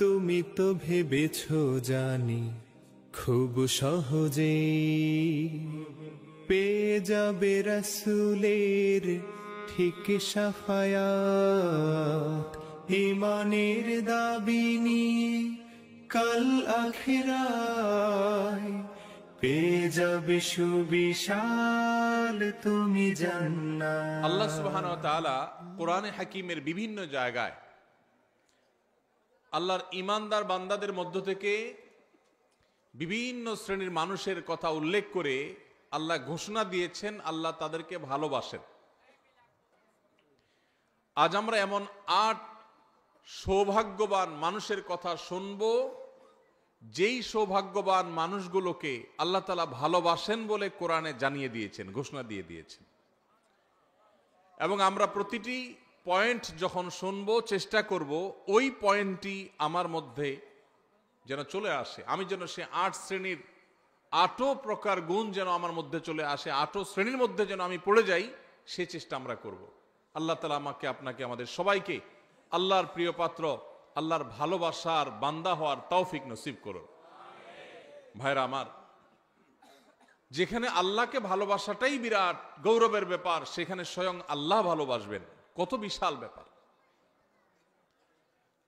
তুমি তো ভেবেছো জানি খুব সহজে পেয়ে যাবে রাসূলের ঠিক শাফায়াত। ঈমানের দাবি নিয়ে কাল আখিরায় পেয়ে যাবে সুবিশাল তুমি জান্নাত। আল্লাহ সুবহানাহু ওয়া তাআলা কোরআনে হাকিমের বিভিন্ন জায়গায় আল্লাহর ঈমানদার বান্দাদের মধ্য থেকে বিভিন্ন শ্রেণীর মানুষের কথা উল্লেখ করে আল্লাহ ঘোষণা দিয়েছেন আল্লাহ তাদেরকে ভালোবাসেন। আজ আমরা এমন ৮ সৌভাগ্যবান মানুষের কথা শুনব, যেই সৌভাগ্যবান মানুষগুলোকে আল্লাহ তাআলা ভালোবাসেন বলে কোরআনে জানিয়ে দিয়েছেন, ঘোষণা দিয়ে দিয়েছেন। এবং আমরা প্রতিটি পয়েন্ট যখন শুনব চেষ্টা করব ওই পয়েন্টটি আমার মধ্যে যেন চলে আসে, আমি যেন সে ৮ শ্রেণীর ৮ প্রকার গুণ যেন আমার মধ্যে চলে আসে, ৮ শ্রেণীর মধ্যে যেন আমি পড়ে যাই, সে চেষ্টা আমরা করব। আল্লাহ তাআলা আমাকে, আপনাকে, আমাদের সবাইকে আল্লাহর প্রিয় পাত্র, আল্লাহর ভালোবাসার বান্দা হওয়ার তৌফিক নসিব করুন। ভাইরা আমার, যেখানে আল্লাহকে ভালোবাসাটাই বিরাট গৌরবের ব্যাপার, সেখানে স্বয়ং আল্লাহ ভালোবাসবেন, কত বিশাল ব্যাপার।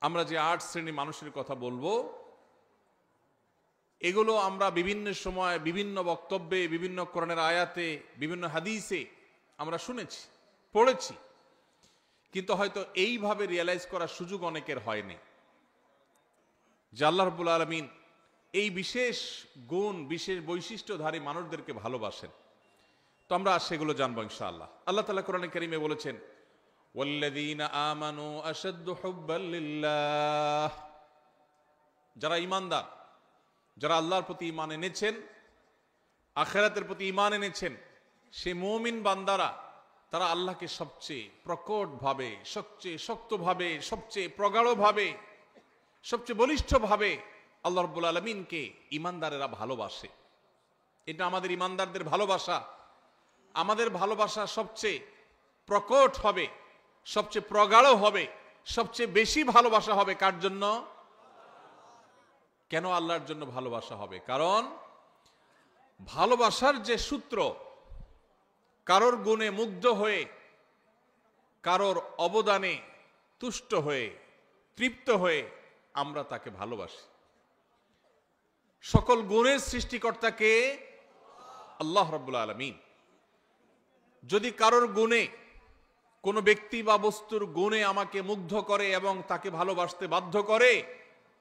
আমরা যে ৮ শ্রেণী মানুষের কথা বলবো, এগুলো আমরা বিভিন্ন সময় বিভিন্ন বক্তব্যে, বিভিন্ন কোরআনের আয়াতে, বিভিন্ন হাদিসে আমরা শুনেছি, পড়েছি, কিন্তু হয়তো এইভাবে রিয়েলাইজ করার সুযোগ অনেকের হয়নি যে আল্লাহ রাব্বুল আলামিন এই বিশেষ গুণ, বিশেষ বৈশিষ্ট্যধারী মানুষদেরকে ভালোবাসেন। তো আমরা সেগুলো জানবো ইনশাআল্লাহ। আল্লাহ তাআলা কোরআনে কারীমে বলেছেন, ওয়াল্লাযীনা আমানু আশাদ্দু হুব্বাল লিল্লাহ, যারা ঈমানদার, যারা আল্লাহর প্রতি ঈমান এনেছেন, আখিরাতের প্রতি ঈমান এনেছেন, সে মুমিন বান্দারা তারা আল্লাহকে সবচেয়ে প্রকটভাবে, সবচেয়ে শক্তভাবে, সবচেয়ে প্রগাঢ়ভাবে, সবচেয়ে বলিষ্ঠভাবে আল্লাহ রাব্বুল আলামিনকে ঈমানদারেরা ভালোবাসে। এটা আমাদের ঈমানদারদের ভালোবাসা। আমাদের ভালোবাসা সবচেয়ে প্রকট হবে, সবচেয়ে প্রগাঢ় হবে, সবচেয়ে বেশি ভালোবাসা হবে কার জন্য? কেন আল্লাহর জন্য ভালোবাসা হবে? কারণ ভালোবাসার যে সূত্র, কারোর গুণে মুগ্ধ হয়ে, কারোর অবদানে তুষ্ট হয়ে, তৃপ্ত হয়ে আমরা তাকে ভালোবাসি। সকল গুণের সৃষ্টিকর্তাকে আল্লাহ রাব্বুল আলামিন। যদি কারোর গুণে, কোনো ব্যক্তি বা বস্তুর গুণে আমাকে মুগ্ধ করে এবং তাকে ভালোবাসতে বাধ্য করে,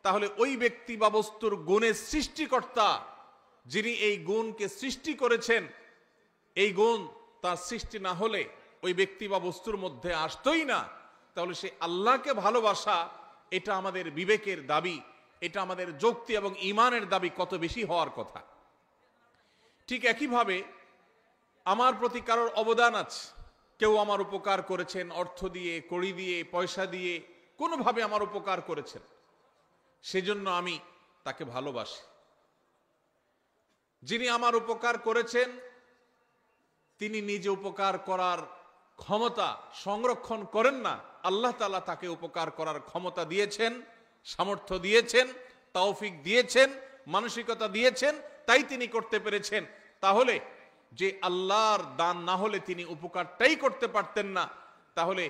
তাহলে ওই ব্যক্তি বা বস্তুর গুণের সৃষ্টিকর্তা, যিনি এই গুণকে সৃষ্টি করেছেন, এই গুণ তার সৃষ্টি না হলে ওই ব্যক্তি বা বস্তুর মধ্যে আসতোই না। তাহলে সে আল্লাহকে ভালোবাসা, এটা আমাদের বিবেকের দাবি, এটা আমাদের যুক্তি এবং ঈমানের দাবি কত বেশি হওয়ার কথা। ঠিক একইভাবে আমার প্রতি কারোর অবদান আছে, কেউ আমার উপকার করেছেন, অর্থ দিয়ে, কড়ি দিয়ে, পয়সা দিয়ে, কোনোভাবে আমার উপকার করেছেন, সেজন্য আমি তাকে ভালোবাসি। যিনি আমার উপকার করেছেন, তিনি নিজে উপকার করার ক্ষমতা সংরক্ষণ করেন না, আল্লাহ তাআলা তাকে উপকার করার ক্ষমতা দিয়েছেন, সামর্থ্য দিয়েছেন, তৌফিক দিয়েছেন, মানসিকতা দিয়েছেন, তাই তিনি করতে পেরেছেন। তাহলে যে আল্লাহর দান না হলে তিনি উপকারটাই করতে পারতেন না, তাহলে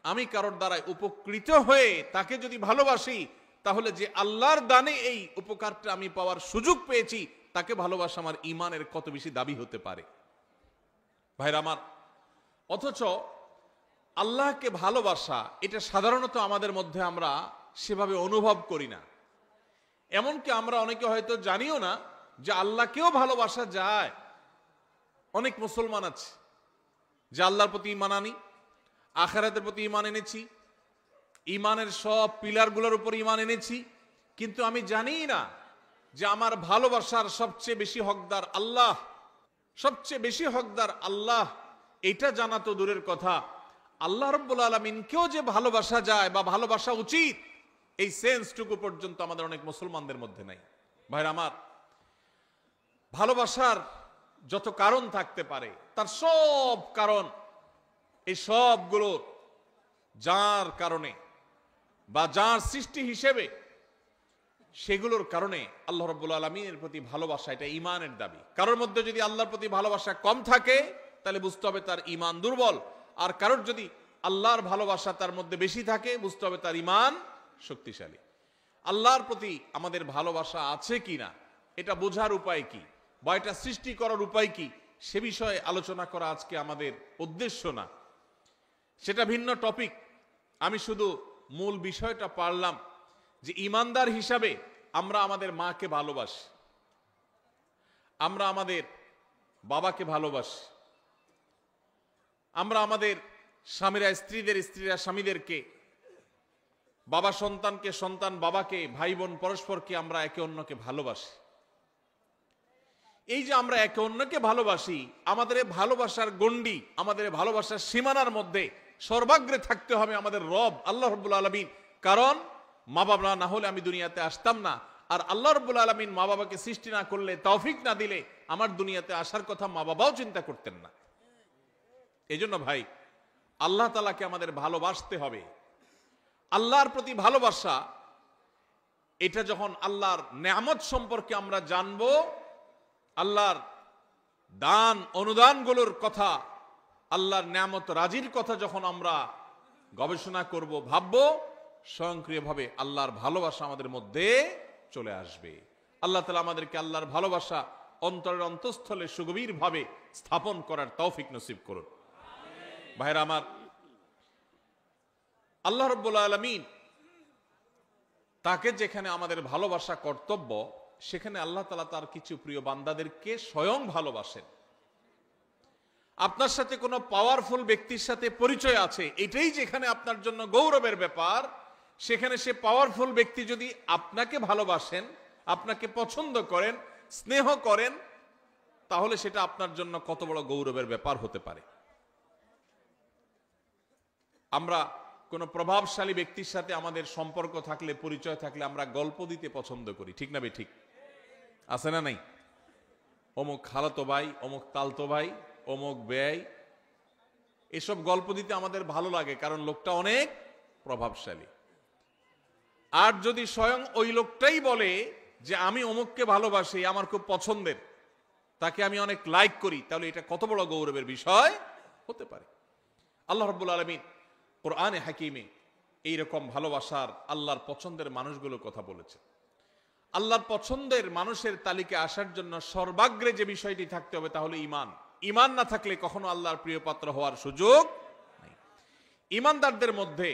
আমি কারোর দ্বারাই উপকৃত হয়ে তাকে যদি ভালোবাসি, তাহলে যে আল্লাহর দানে এই উপকারটা আমি পাওয়ার সুযোগ পেয়েছি, তাকে ভালোবাসা আমার ঈমানের কত বেশি দাবি হতে পারে। ভাইরা আমার, অথচ আল্লাহকে ভালোবাসা এটা সাধারণত আমাদের মধ্যে আমরা সেভাবে অনুভব করি না। এমনকি আমরা অনেকে হয়তো জানিও না যে আল্লাহকেও ভালোবাসা যায়। অনেক মুসলমান আছে যে আল্লাহর প্রতি ঈমান আনি, আখিরাতের প্রতি ঈমান এনেছি, ঈমানের সব পিলারগুলোর উপর ঈমান এনেছি, কিন্তু আমি জানি না যে আমার ভালোবাসার সবচেয়ে বেশি হকদার আল্লাহ, সবচেয়ে বেশি হকদার আল্লাহ। এটা জানা তো দূরের কথা, আল্লাহ রাব্বুল আলামিনকেও যে ভালোবাসা যায় বা ভালোবাসা উচিত, এই সেন্সটুকু পর্যন্ত আমাদের অনেক মুসলমানদের মধ্যে নাই। ভাইরা আমার, ভালোবাসার যত কারণ থাকতে পারে, তার সব কারণ, এই সবগুলো যার কারণে বা যার সৃষ্টি হিসেবে সেগুলোর কারণে আল্লাহ রাব্বুল আলামিনের প্রতি ভালোবাসা, এটা ঈমানের দাবি। কারোর মধ্যে যদি আল্লাহর প্রতি ভালোবাসা কম থাকে তাহলে বুঝতে হবে তার ঈমান দুর্বল, আর কারোর যদি আল্লাহর ভালোবাসা তার মধ্যে বেশি থাকে বুঝতে হবে তার ঈমান শক্তিশালী। আল্লাহর প্রতি আমাদের ভালোবাসা আছে কিনা এটা বোঝার উপায় কি, বা এটা সৃষ্টি করার উপায় কি, সে বিষয়ে আলোচনা করা আজকে আমাদের উদ্দেশ্য না, সেটা ভিন্ন টপিক। আমি শুধু মূল বিষয়টা পারলাম যে ঈমানদার হিসাবে আমরা আমাদের মাকে ভালোবাসি, আমরা আমাদের বাবাকে ভালোবাসি, আমরা আমাদের স্বামীরা স্ত্রীরা স্বামীদেরকে, বাবা সন্তানকে, সন্তান বাবাকে, ভাই বোন পরস্পরকে আমরা একে অন্যকে ভালোবাসি। এই যে আমরা একে অন্যকে ভালোবাসি, আমাদের ভালোবাসার গণ্ডি, আমাদের ভালোবাসার সীমানার মধ্যে সর্বাগ্রে থাকতে হবে আমাদের রব আল্লাহ রাব্বুল আলামিন। কারণ মা বাবা না হলে আমি দুনিয়াতে আসতাম না, আর আল্লাহ রাব্বুল আলামিন মা বাবাকে সৃষ্টি না করলে, তৌফিক না দিলে আমার দুনিয়াতে আসার কথা মা বাবাও চিন্তা করতেন না। এই জন্য ভাই, আল্লাহ তাআলাকে আমাদের ভালোবাসতে হবে। আল্লাহর প্রতি ভালোবাসা, এটা যখন আল্লাহর নেয়ামত সম্পর্কে আমরা জানবো, আল্লাহর দান অনুদানগুলোর কথা, আল্লাহর নেয়ামত রাজির কথা যখন আমরা গবেষণা করব, ভাববো, স্বয়ংক্রিয়ভাবে আল্লাহর ভালোবাসা আমাদের মধ্যে চলে আসবে। আল্লাহ তাআলা আমাদেরকে আল্লাহর ভালোবাসা অন্তরের অন্তঃস্থলে সুগভীরভাবে স্থাপন করার তৌফিক নসিব করুন। ভাইরা আমার, আল্লাহ রাব্বুল আলামিন তাকে যেখানে আমাদের ভালোবাসা কর্তব্য, সেখানে আল্লাহ তাআলা তার কিছু প্রিয় বান্দাদেরকে স্বয়ং ভালোবাসেন। আপনার সাথে কোনো পাওয়ারফুল ব্যক্তির সাথে পরিচয় আছে, এটাই যেখানে আপনার জন্য গৌরবের ব্যাপার, সেখানে সে পাওয়ারফুল ব্যক্তি যদি আপনাকে ভালোবাসেন, আপনাকে পছন্দ করেন, স্নেহ করেন, তাহলে সেটা আপনার জন্য কত বড় গৌরবের ব্যাপার হতে পারে। আমরা কোনো প্রভাবশালী ব্যক্তির সাথে আমাদের সম্পর্ক থাকলে, পরিচয় থাকলে, আমরা গল্প দিতে পছন্দ করি, ঠিক না ঠিক? আছে না নাই? অমুক খালাতো ভাই, অমুক তালতো ভাই, অমুক ব্যয়, এসব গল্প দিতে আমাদের ভালো লাগে, কারণ লোকটা অনেক প্রভাবশালী। আর যদি স্বয়ং ওই লোকটাই বলে যে আমি অমুককে ভালোবাসি, আমার খুব পছন্দের, তাকে আমি অনেক লাইক করি, তাহলে এটা কত বড় গৌরবের বিষয় হতে পারে। আল্লাহ রাব্বুল আলামিন কোরআনে হাকিমে এইরকম ভালোবাসার, আল্লাহর পছন্দের মানুষগুলোর কথা বলেছেন। আল্লাহর পছন্দের মানুষের তালিকায় আসার জন্য সর্বাগ্রে যে বিষয়টি থাকতে হবে তা হলো ঈমান। ঈমান না থাকলে কখনো আল্লাহর প্রিয় পাত্র হওয়ার সুযোগ নেই। ঈমানদারদের মধ্যে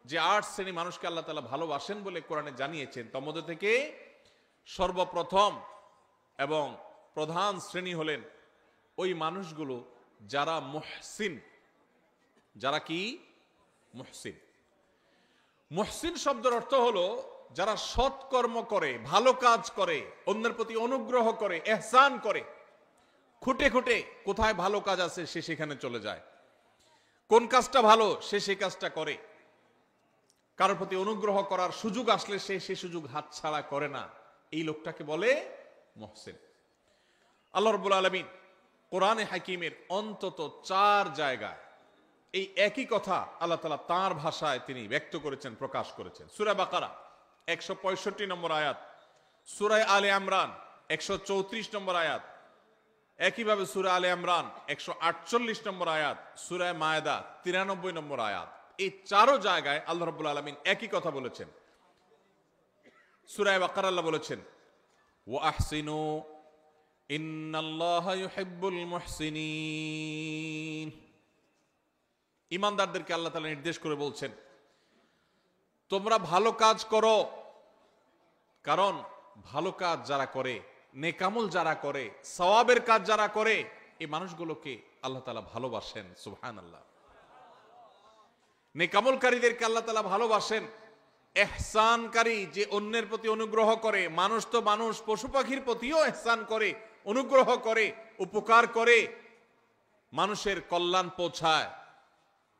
যে 8 শ্রেণী মানুষকে আল্লাহ তাআলা ভালোবাসেন বলে কোরআনে জানিয়েছেন, তার মধ্যে থেকে সর্বপ্রথম এবং প্রধান শ্রেণী হলেন ওই মানুষগুলো যারা মুহসিন। যারা কি? মুহসিন। মুহসিন শব্দের অর্থ হলো যারা সৎকর্ম করে, ভালো কাজ করে, অন্যের প্রতি অনুগ্রহ করে, ইহসান করে, খুঁটে খুঁটে কোথায় ভালো কাজ আছে সে সেখানে চলে যায়, কোন কাজটা ভালো সে সেই কাজটা করে, কারোর প্রতি অনুগ্রহ করার সুযোগ আসলে সে সেই সুযোগ হাতছাড়া করে না, এই লোকটাকে বলে মুহসিন। আল্লাহ রাব্বুল আলামিন কোরআনে হাকিমের অন্তত 4 জায়গায় এই একই কথা আল্লাহ তাআলা তাঁর ভাষায় তিনি ব্যক্ত করেছেন, প্রকাশ করেছেন। সূরা বাকারা 165 নম্বর আয়াত, সূরা আলে ইমরান 134 নম্বর আয়াত, একইভাবে সূরা আলে ইমরান 148 নম্বর আয়াত, সূরা মায়েদা 93 নম্বর আয়াত। এই 4 জায়গায় আল্লাহ রাব্বুল আলামিন একই কথা বলেছেন। সূরা বাকারা আল্লাহ বলেছেন, ওয়া আহসিনু ইন্নাল্লাহা ইউহিব্বুল মুহসিনিন। ঈমানদারদেরকে আল্লাহ তাআলা নির্দেশ করে বলছেন, তোমরা ভালো কাজ করো, কারণ ভালো কাজ যারা করে, নেকামল যারা করে, সওয়াবের কাজ যারা করে, এই মানুষগুলোকে আল্লাহ তাআলা ভালোবাসেন। সুবহানাল্লাহ। নেকামলকারীদেরকে আল্লাহ তাআলা ভালোবাসেন। ইহসানকারী, যে অন্যের প্রতি অনুগ্রহ করে, মানুষ তো মানুষ, পশু পাখির প্রতিও ইহসান করে, অনুগ্রহ করে, উপকার করে, মানুষের কল্যাণ পৌঁছায়,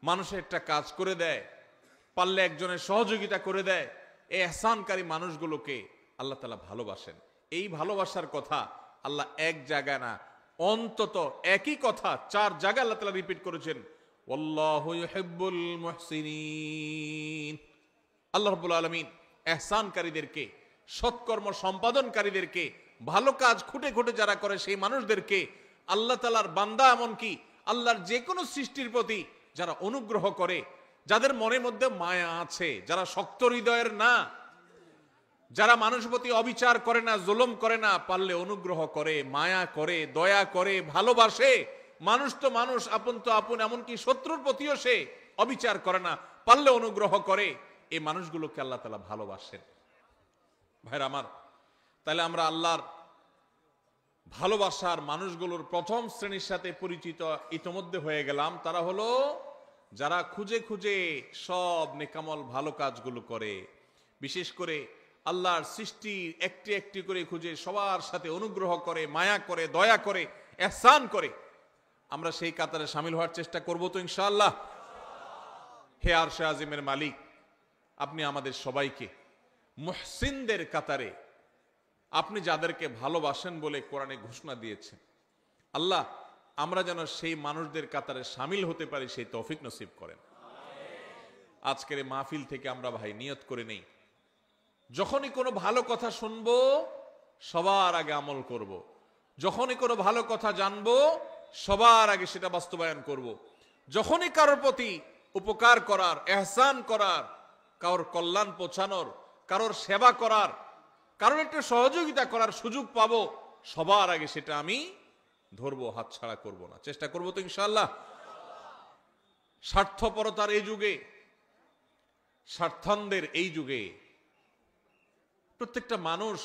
মানুষের একটা কাজ করে দেয়, পারলে একজনের সহযোগিতা করে দেয়, এই ইহসানকারী মানুষগুলোকে আল্লাহ তাআলা ভালোবাসেন। এই ভালোবাসার কথা আল্লাহ এক জায়গায় না, অন্তত একই কথা 4 জায়গায় আল্লাহ তাআলা রিপিট করেছেন, ওয়াল্লাহু ইউহিব্বুল মুহসিনিন। আল্লাহ রাব্বুল আলামিন ইহসানকারীদেরকে সৎকর্ম সম্পাদনকারীদেরকে, ভালো কাজ খুঁটে খুঁটে যারা করে সেই মানুষদেরকে, আল্লাহ তাআলার বান্দা, এমনকি আল্লাহর যে কোনো সৃষ্টির প্রতি যারা অনুগ্রহ করে, যাদের মনের মধ্যে মায়া আছে, যারা শক্ত হৃদয়ের না, যারা মানুষের প্রতি অবিচার করে না, জুলুম করে না, পারলে অনুগ্রহ করে, মায়া করে, দয়া করে, ভালোবাসে। মানুষ তো মানুষ, আপন তো আপন, এমনকি শত্রুর প্রতিও সে অবিচার করে না, পারলে অনুগ্রহ করে। এই মানুষগুলোকে আল্লাহ তাআলা ভালোবাসেন। ভাইরা আমার, তাহলে আমরা আল্লাহর ভালোবাসার মানুষগুলোর প্রথম শ্রেণীর সাথে পরিচিত ইতোমধ্যে হয়ে গেলাম। তারা হলো যারা খুঁজে খুঁজে সব নেকামল ভালো কাজগুলো করে, বিশেষ করে আল্লাহর সৃষ্টি একটি একটি করে খুঁজে সবার সাথে অনুগ্রহ করে, মায়া করে, দয়া করে, ইহসান করে। আমরা সেই কাতারে শামিল হওয়ার চেষ্টা করব তো ইনশাআল্লাহ। হে আরশে আজিমের মালিক, আপনি আমাদের সবাইকে মুহসিনদের কাতারে, আপনি যাদেরকে ভালোবাসেন বলে কোরআনে ঘোষণা দিয়েছেন, আল্লাহ আমরা যেন সেই মানুষদের কাতারে শামিল হতে পারি, সেই তৌফিক নসিব করেন। আজকের এই মাহফিল থেকে আমরা ভাই নিয়ত করে নেই, যখনই কোনো ভালো কথা শুনবো সবার আগে আমল করব। যখনই কোনো ভালো কথা জানবো সবার আগে সেটা বাস্তবায়ন করব। যখনই কারোর প্রতি উপকার করার, ইহসান করার, কারোর কল্যাণ পৌঁছানোর, কারোর সেবা করার, কারোর একটু সহযোগিতা করার সুযোগ পাবো, সবার আগে সেটা আমি ধরবো, হাতছাড়া করব না, চেষ্টা করবো তো ইনশাআল্লাহ। স্বার্থপরতার এই যুগে, স্বার্থান্ধের এই যুগে প্রত্যেকটা মানুষ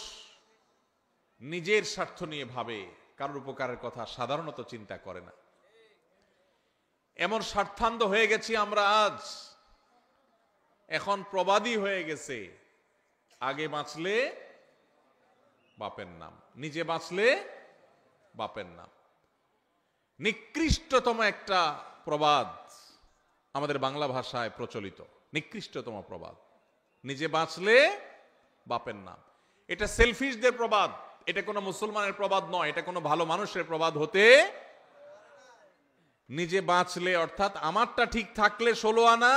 নিজের স্বার্থ নিয়ে ভাবে, কারোর উপকারের কথা সাধারণত চিন্তা করে না। এমন স্বার্থান্ধ হয়ে গেছি আমরা আজ, এখন প্রবাদী হয়ে গেছে, আগে বাঁচলে বাপের নাম, নিজে বাঁচলে বাপের নাম। নিকৃষ্টতম একটা প্রবাদ আমাদের বাংলা ভাষায় প্রচলিত, নিকৃষ্টতম প্রবাদ, নিজে বাঁচলে বাপের নাম। এটা সেলফিশদের প্রবাদ, এটা কোনো মুসলমানের প্রবাদ নয়, এটা কোনো ভালো মানুষের প্রবাদ হতে। নিজে বাঁচলে অর্থাৎ আমারটা ঠিক থাকলে 16 আনা,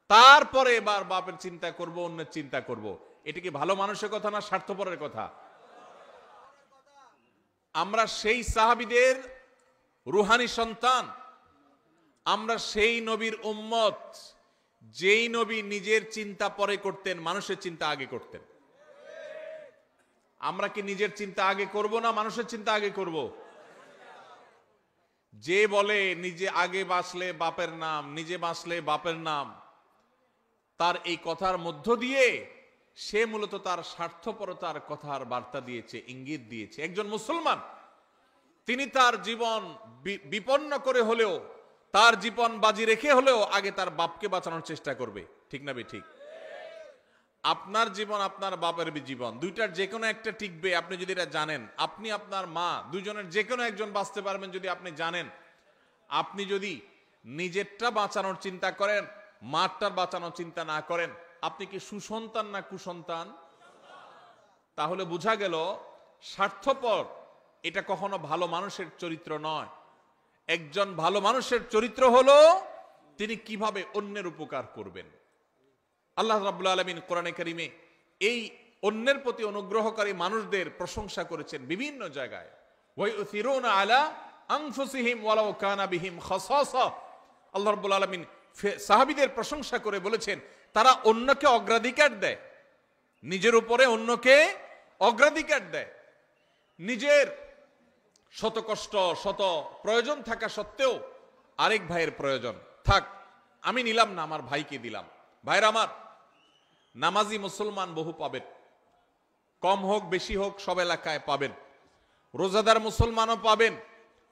তারপরে এবার বাপের চিন্তা করব, অন্যের চিন্তা করব। এটা কি ভালো মানুষের কথা না স্বার্থপরের কথা? আমরা সেই সাহাবীদের রুহানি সন্তান, আমরা সেই নবীর উম্মত যেই নবী নিজের চিন্তা পরে করতেন, মানুষের চিন্তা আগে করতেন। আমরা কি নিজের চিন্তা আগে করব না মানুষের চিন্তা আগে করব? যে বলে নিজে আগে বাঁচলে বাপের নাম, নিজে বাঁচলে বাপের নাম, তার এই কথার মধ্য দিয়ে সে মূলত তার স্বার্থপরতার কথার বার্তা দিয়েছে, ইঙ্গিত দিয়েছে। একজন মুসলমান তিনি তার জীবন বিপন্ন করে হলেও, তার জীবন বাজি রেখে হলেও আগে তার বাপকে বাঁচানোর চেষ্টা করবে, ঠিক না বে ঠিক? আপনার জীবন আপনার বাপের জীবন, দুইটার যে কোনো একটা টিকবে আপনি যদি এটা জানেন। আপনি আপনার মা, দুইজনের যে কোনো একজন বাঁচতে পারবেন যদি আপনি জানেন। আপনি যদি নিজেরটা বাঁচানোর চিন্তা করেন, মারটার বাঁচানোর চিন্তা না করেন, আপনি কি সুসন্তান না কুসন্তান? তাহলে বোঝা গেল স্বার্থপর এটা কখনো ভালো মানুষের চরিত্র নয়। একজন ভালো মানুষের চরিত্র হলো তিনি কিভাবে অন্যের উপকার করবেন। আল্লাহ রাব্বুল আলামিন কোরআনে কারিমে এই অন্যের প্রতি অনুগ্রহকারী মানুষদের প্রশংসা করেছেন বিভিন্ন জায়গায়। ওয়ায়ুসিরুনা আলা আনফুসিহিম ওয়ালাউ কানা বিহিম খাসাসা। আল্লাহ রাব্বুল আলামিন সাহাবীদের প্রশংসা করে বলেছেন তারা অন্যকে অগ্রাধিকার দেয়, নিজের উপরে অন্যকে অগ্রাধিকার দেয়। নিজের শত কষ্ট, শত প্রয়োজন থাকা সত্ত্বেও আরেক ভাইয়ের প্রয়োজন থাক, আমি নিলাম না, আমার ভাইকে দিলাম। ভাইরা আমার, নামাজি মুসলমান বহু পাবেন, কম হোক বেশি হোক সব এলাকায় পাবেন। রোজাদার মুসলমানও পাবেন।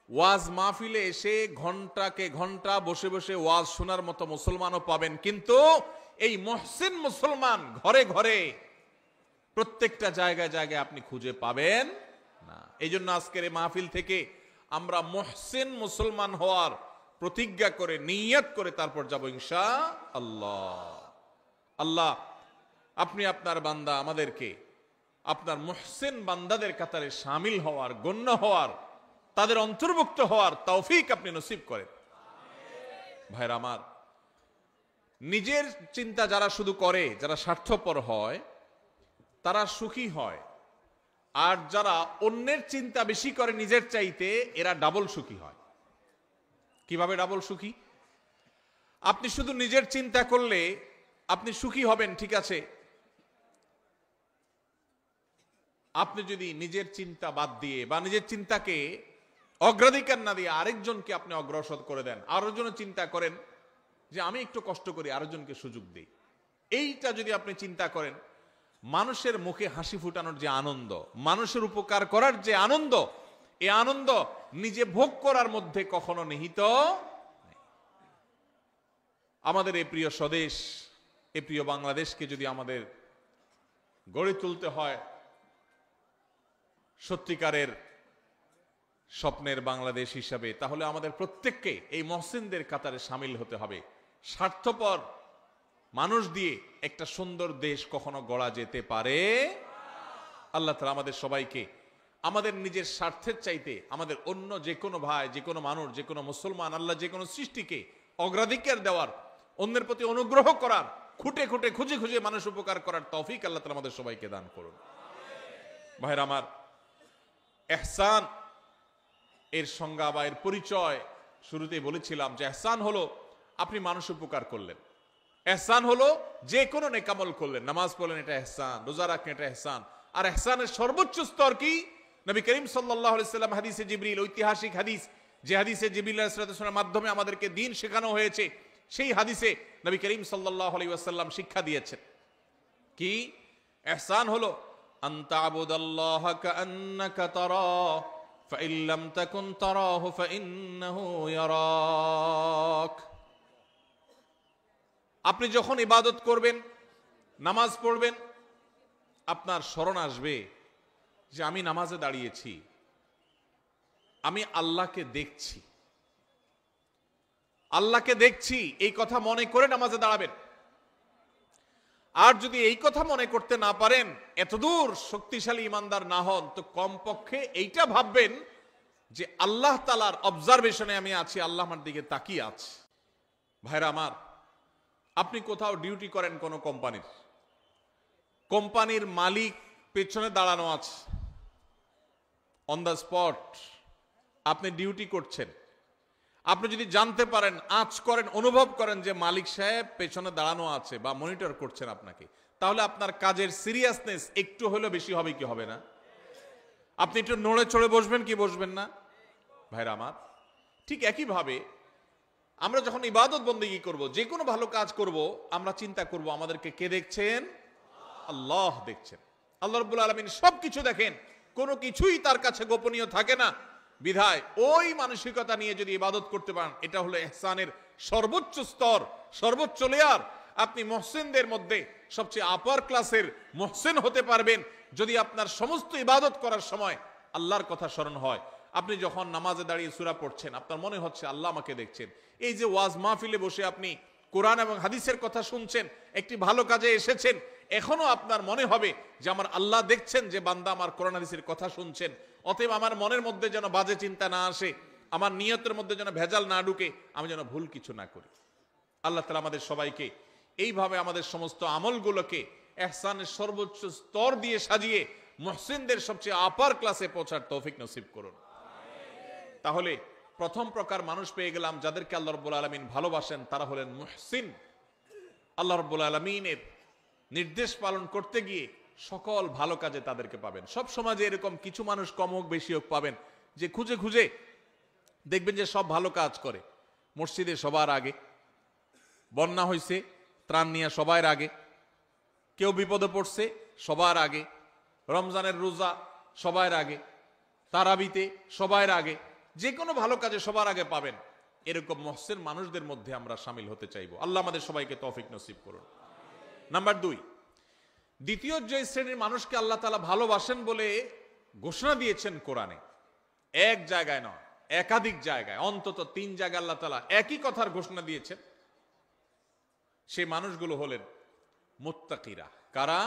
ওয়াজ মাহফিলে এসে ঘন্টাকে ঘন্টা বসে বসে ওয়াজ শোনার মতো মুসলমানও পাবেন। কিন্তু এই মুহসিন মুসলমান ঘরে ঘরে প্রত্যেকটা জায়গায় জায়গায় আপনি খুঁজে পাবেন না। এই জন্য আজকের এই মাহফিল থেকে আমরা মুহসিন মুসলমান হওয়ার প্রতিজ্ঞা করে, নিয়ত করে তারপর যাব ইনশাআল্লাহ। আল্লাহ আপনি আপনার বান্দা আমাদেরকে আপনার মুহসিন বান্দাদের কাতারে শামিল হওয়ার, গণ্য হওয়ার, তাদের অন্তর্ভুক্ত হওয়ার তৌফিক আপনি নসিব করেন। ভাইরা আমার, নিজের চিন্তা যারা শুধু করে, যারা স্বার্থপর হয়, তারা সুখী হয়, আর যারা অন্যের চিন্তা বেশি করে নিজের চাইতে, এরা ডাবল সুখী হয়। কিভাবে ডাবল সুখী? আপনি শুধু নিজের চিন্তা করলে আপনি সুখী হবেন, ঠিক আছে। আপনি যদি নিজের চিন্তা বাদ দিয়ে বা নিজের চিন্তাকে অগ্রাধিকার না দিয়ে আরেকজনকে আপনি অগ্রসর করে দেন, আরেকজনের চিন্তা করেন যে আমি একটু কষ্ট করি, আরেকজনকে সুযোগ দিই, এইটা যদি আপনি চিন্তা করেন, মানুষের মুখে হাসি ফুটানোর যে আনন্দ, মানুষের উপকার করার যে আনন্দ, এই আনন্দ নিজে ভোগ করার মধ্যে কখনো নিহিত নেই। আমাদের এই প্রিয় স্বদেশ, এই প্রিয় বাংলাদেশকে যদি আমাদের গড়ে তুলতে হয় সত্যিকারের স্বপ্নের বাংলাদেশ হিসাবে, তাহলে আমাদের প্রত্যেককে এই মহসিনদের কাতারে সামিল হতে হবে। স্বার্থপর মানুষ দিয়ে একটা সুন্দর দেশ কখনো গড়া যেতে পারে? আল্লাহ তাআলা আমাদের সবাইকে আমাদের নিজের স্বার্থের চাইতে আমাদের অন্য যে কোনো ভাই, যে কোনো মানুষ, যে কোনো মুসলমান, আল্লাহ যে কোনো সৃষ্টিকে অগ্রাধিকার দেওয়ার, অন্যের প্রতি অনুগ্রহ করার, খুঁটে খুঁটে খুঁজে খুঁজে মানুষ উপকার করার তৌফিক আল্লাহ তাআলা আমাদের সবাইকে দান করুন। ভাইরা আমার, ইহসান এর সংজ্ঞা বা এর পরিচয় শুরুতেই বলেছিলাম যে ইহসান হলো আপনি মানুষ উপকার করলেন, ইহসান হলো যে কোনো নেকামল করলেন, নামাজ পড়লেন, এটা ইহসান, রোজা রাখলেন, এটা ইহসান। আর ইহসানের সর্বোচ্চ স্তর কি? নবী করিম সাল্লাল্লাহু আলাইহি সাল্লাম হাদিসে জিবরিল, ঐতিহাসিক হাদিস, যে হাদিসে জিবরিল আলাইহিস সালামের মাধ্যমে আমাদেরকে দ্বীন শেখানো হয়েছে, সেই হাদিসে নবী করিম সাল্লাল্লাহু আলাইহি ওয়াসাল্লাম শিক্ষা দিয়েছেন কি? ইহসান হলো আনতা আবুদাল্লাহা কাআন্নাকা তারাহু ফাইন লাম তাকুন তারাহু ফাইন্নাহু ইয়ারাক। আপনি যখন ইবাদত করবেন, নামাজ পড়বেন, আপনার স্মরণ আসবে যে আমি নামাজে দাঁড়িয়েছি, আমি আল্লাহকে দেখছি, আল্লাহকে দেখছি, এই কথা মনে করে নামাজে দাঁড়াবেন। আর যদি এই কথা মনে করতে না পারেন, এতদূর শক্তিশালী ইমানদার না হন, তো কমপক্ষে এইটা ভাববেন যে আল্লাহ তাআলার অবজারভেশনে আমি আছি, আল্লাহ আমার দিকে তাকিয়ে আছে। ভাইরা আমার, আপনি কোথাও ডিউটি করেন কোনো কোম্পানির, কোম্পানির মালিক পেছনে দাঁড়ানো আছে, অন দ্য স্পট আপনি ডিউটি করছেন। আপনি যদি জানতে পারেন, আঁচ করেন, অনুভব করেন যে মালিক সাহেব পেছনে দাঁড়ানো আছে বা মনিটর করছেন আপনাকে, তাহলে আপনার কাজের সিরিয়াসনেস একটু হলেও বেশি হবে কি হবে না? আপনি একটু নড়ে চড়ে বসবেন কি বসবেন না? ভাইরা আমার, ঠিক একইভাবে আমরা যখন ইবাদত বন্দেগী করব, যে কোনো ভালো কাজ করব, আমরা চিন্তা করব আমাদেরকে কে দেখছেন? আল্লাহ দেখছেন। আল্লাহ রাব্বুল আলামিন সবকিছু দেখেন, কোনো কিছুই তার কাছে গোপনীয় থাকে না। বিধায় ওই মানসিকতা নিয়ে যদি ইবাদত করতে পারেন, এটা হলো ইহসানের সর্বোচ্চ স্তর, সর্বোচ্চ লেয়ার। আপনি মুহসিনদের মধ্যে সবচেয়ে আপার ক্লাসের মুহসিন হতে পারবেন যদি আপনার সমস্ত ইবাদত করার সময় আল্লাহর কথা স্মরণ হয়। আপনি যখন নামাজে দাঁড়িয়ে সূরা পড়ছেন, আপনার মনে হচ্ছে আল্লাহ আমাকে দেখছেন। এই যে ওয়াজ মাহফিলে বসে আপনি কোরআন এবং হাদিসের কথা শুনছেন, একটি ভালো কাজে এসেছেন, এখনো আপনার মনে হবে যে আমার আল্লাহ দেখছেন যে বান্দা আমার কোরআন হাদিসের কথা শুনছেন। অতএব আমার মনের মধ্যে যেন বাজে চিন্তা না আসে, আমার নিয়তের মধ্যে যেন ভেজাল না ঢুকে, আমি যেন ভুল কিছু না করি। আল্লাহ তাআলা আমাদের সবাইকে এইভাবে আমাদের সমস্ত আমলগুলোকে ইহসানের সর্বোচ্চ স্তর দিয়ে সাজিয়ে মুহসিনদের সবচেয়ে আপার ক্লাসে পৌঁছার তৌফিক নসিব করুন। তাহলে প্রথম প্রকার মানুষ পেয়ে গেলাম যাদেরকে আল্লাহ রাব্বুল আলামিন ভালোবাসেন, তারা হলেন মুহসিন। আল্লাহ রাব্বুল আলামিনের নির্দেশ পালন করতে গিয়ে সকল ভালো কাজে তাদেরকে পাবেন। সব সমাজে এরকম কিছু মানুষ কম হোক বেশি হোক পাবেন, যে খুঁজে খুঁজে দেখবেন যে সব ভালো কাজ করে। মসজিদে সবার আগে, বন্যা হয়েছে ত্রাণ নিয়ে সবার আগে, কেউ বিপদে পড়ছে সবার আগে, রমজানের রোজা সবার আগে, তারাবিতে সবার আগে, যে কোনো ভালো কাজে সবার আগে পাবেন। এরকম মুহসিন মানুষদের মধ্যে আমরা শামিল হতে চাইবো। আল্লাহ আমাদের সবাইকে তৌফিক নসিব করুন। নাম্বার 2, দ্বিতীয় যে শ্রেণীর মানুষকে আল্লাহ তাআলা ভালোবাসেন বলে ঘোষণা দিয়েছেন কোরআনে, এক জায়গায় নয়, একাধিক জায়গায়, অন্তত 3 জায়গায় আল্লাহ তাআলা একই কথার ঘোষণা দিয়েছেন। সেই মানুষগুলো হলেন মুত্তাকিরা। কারা?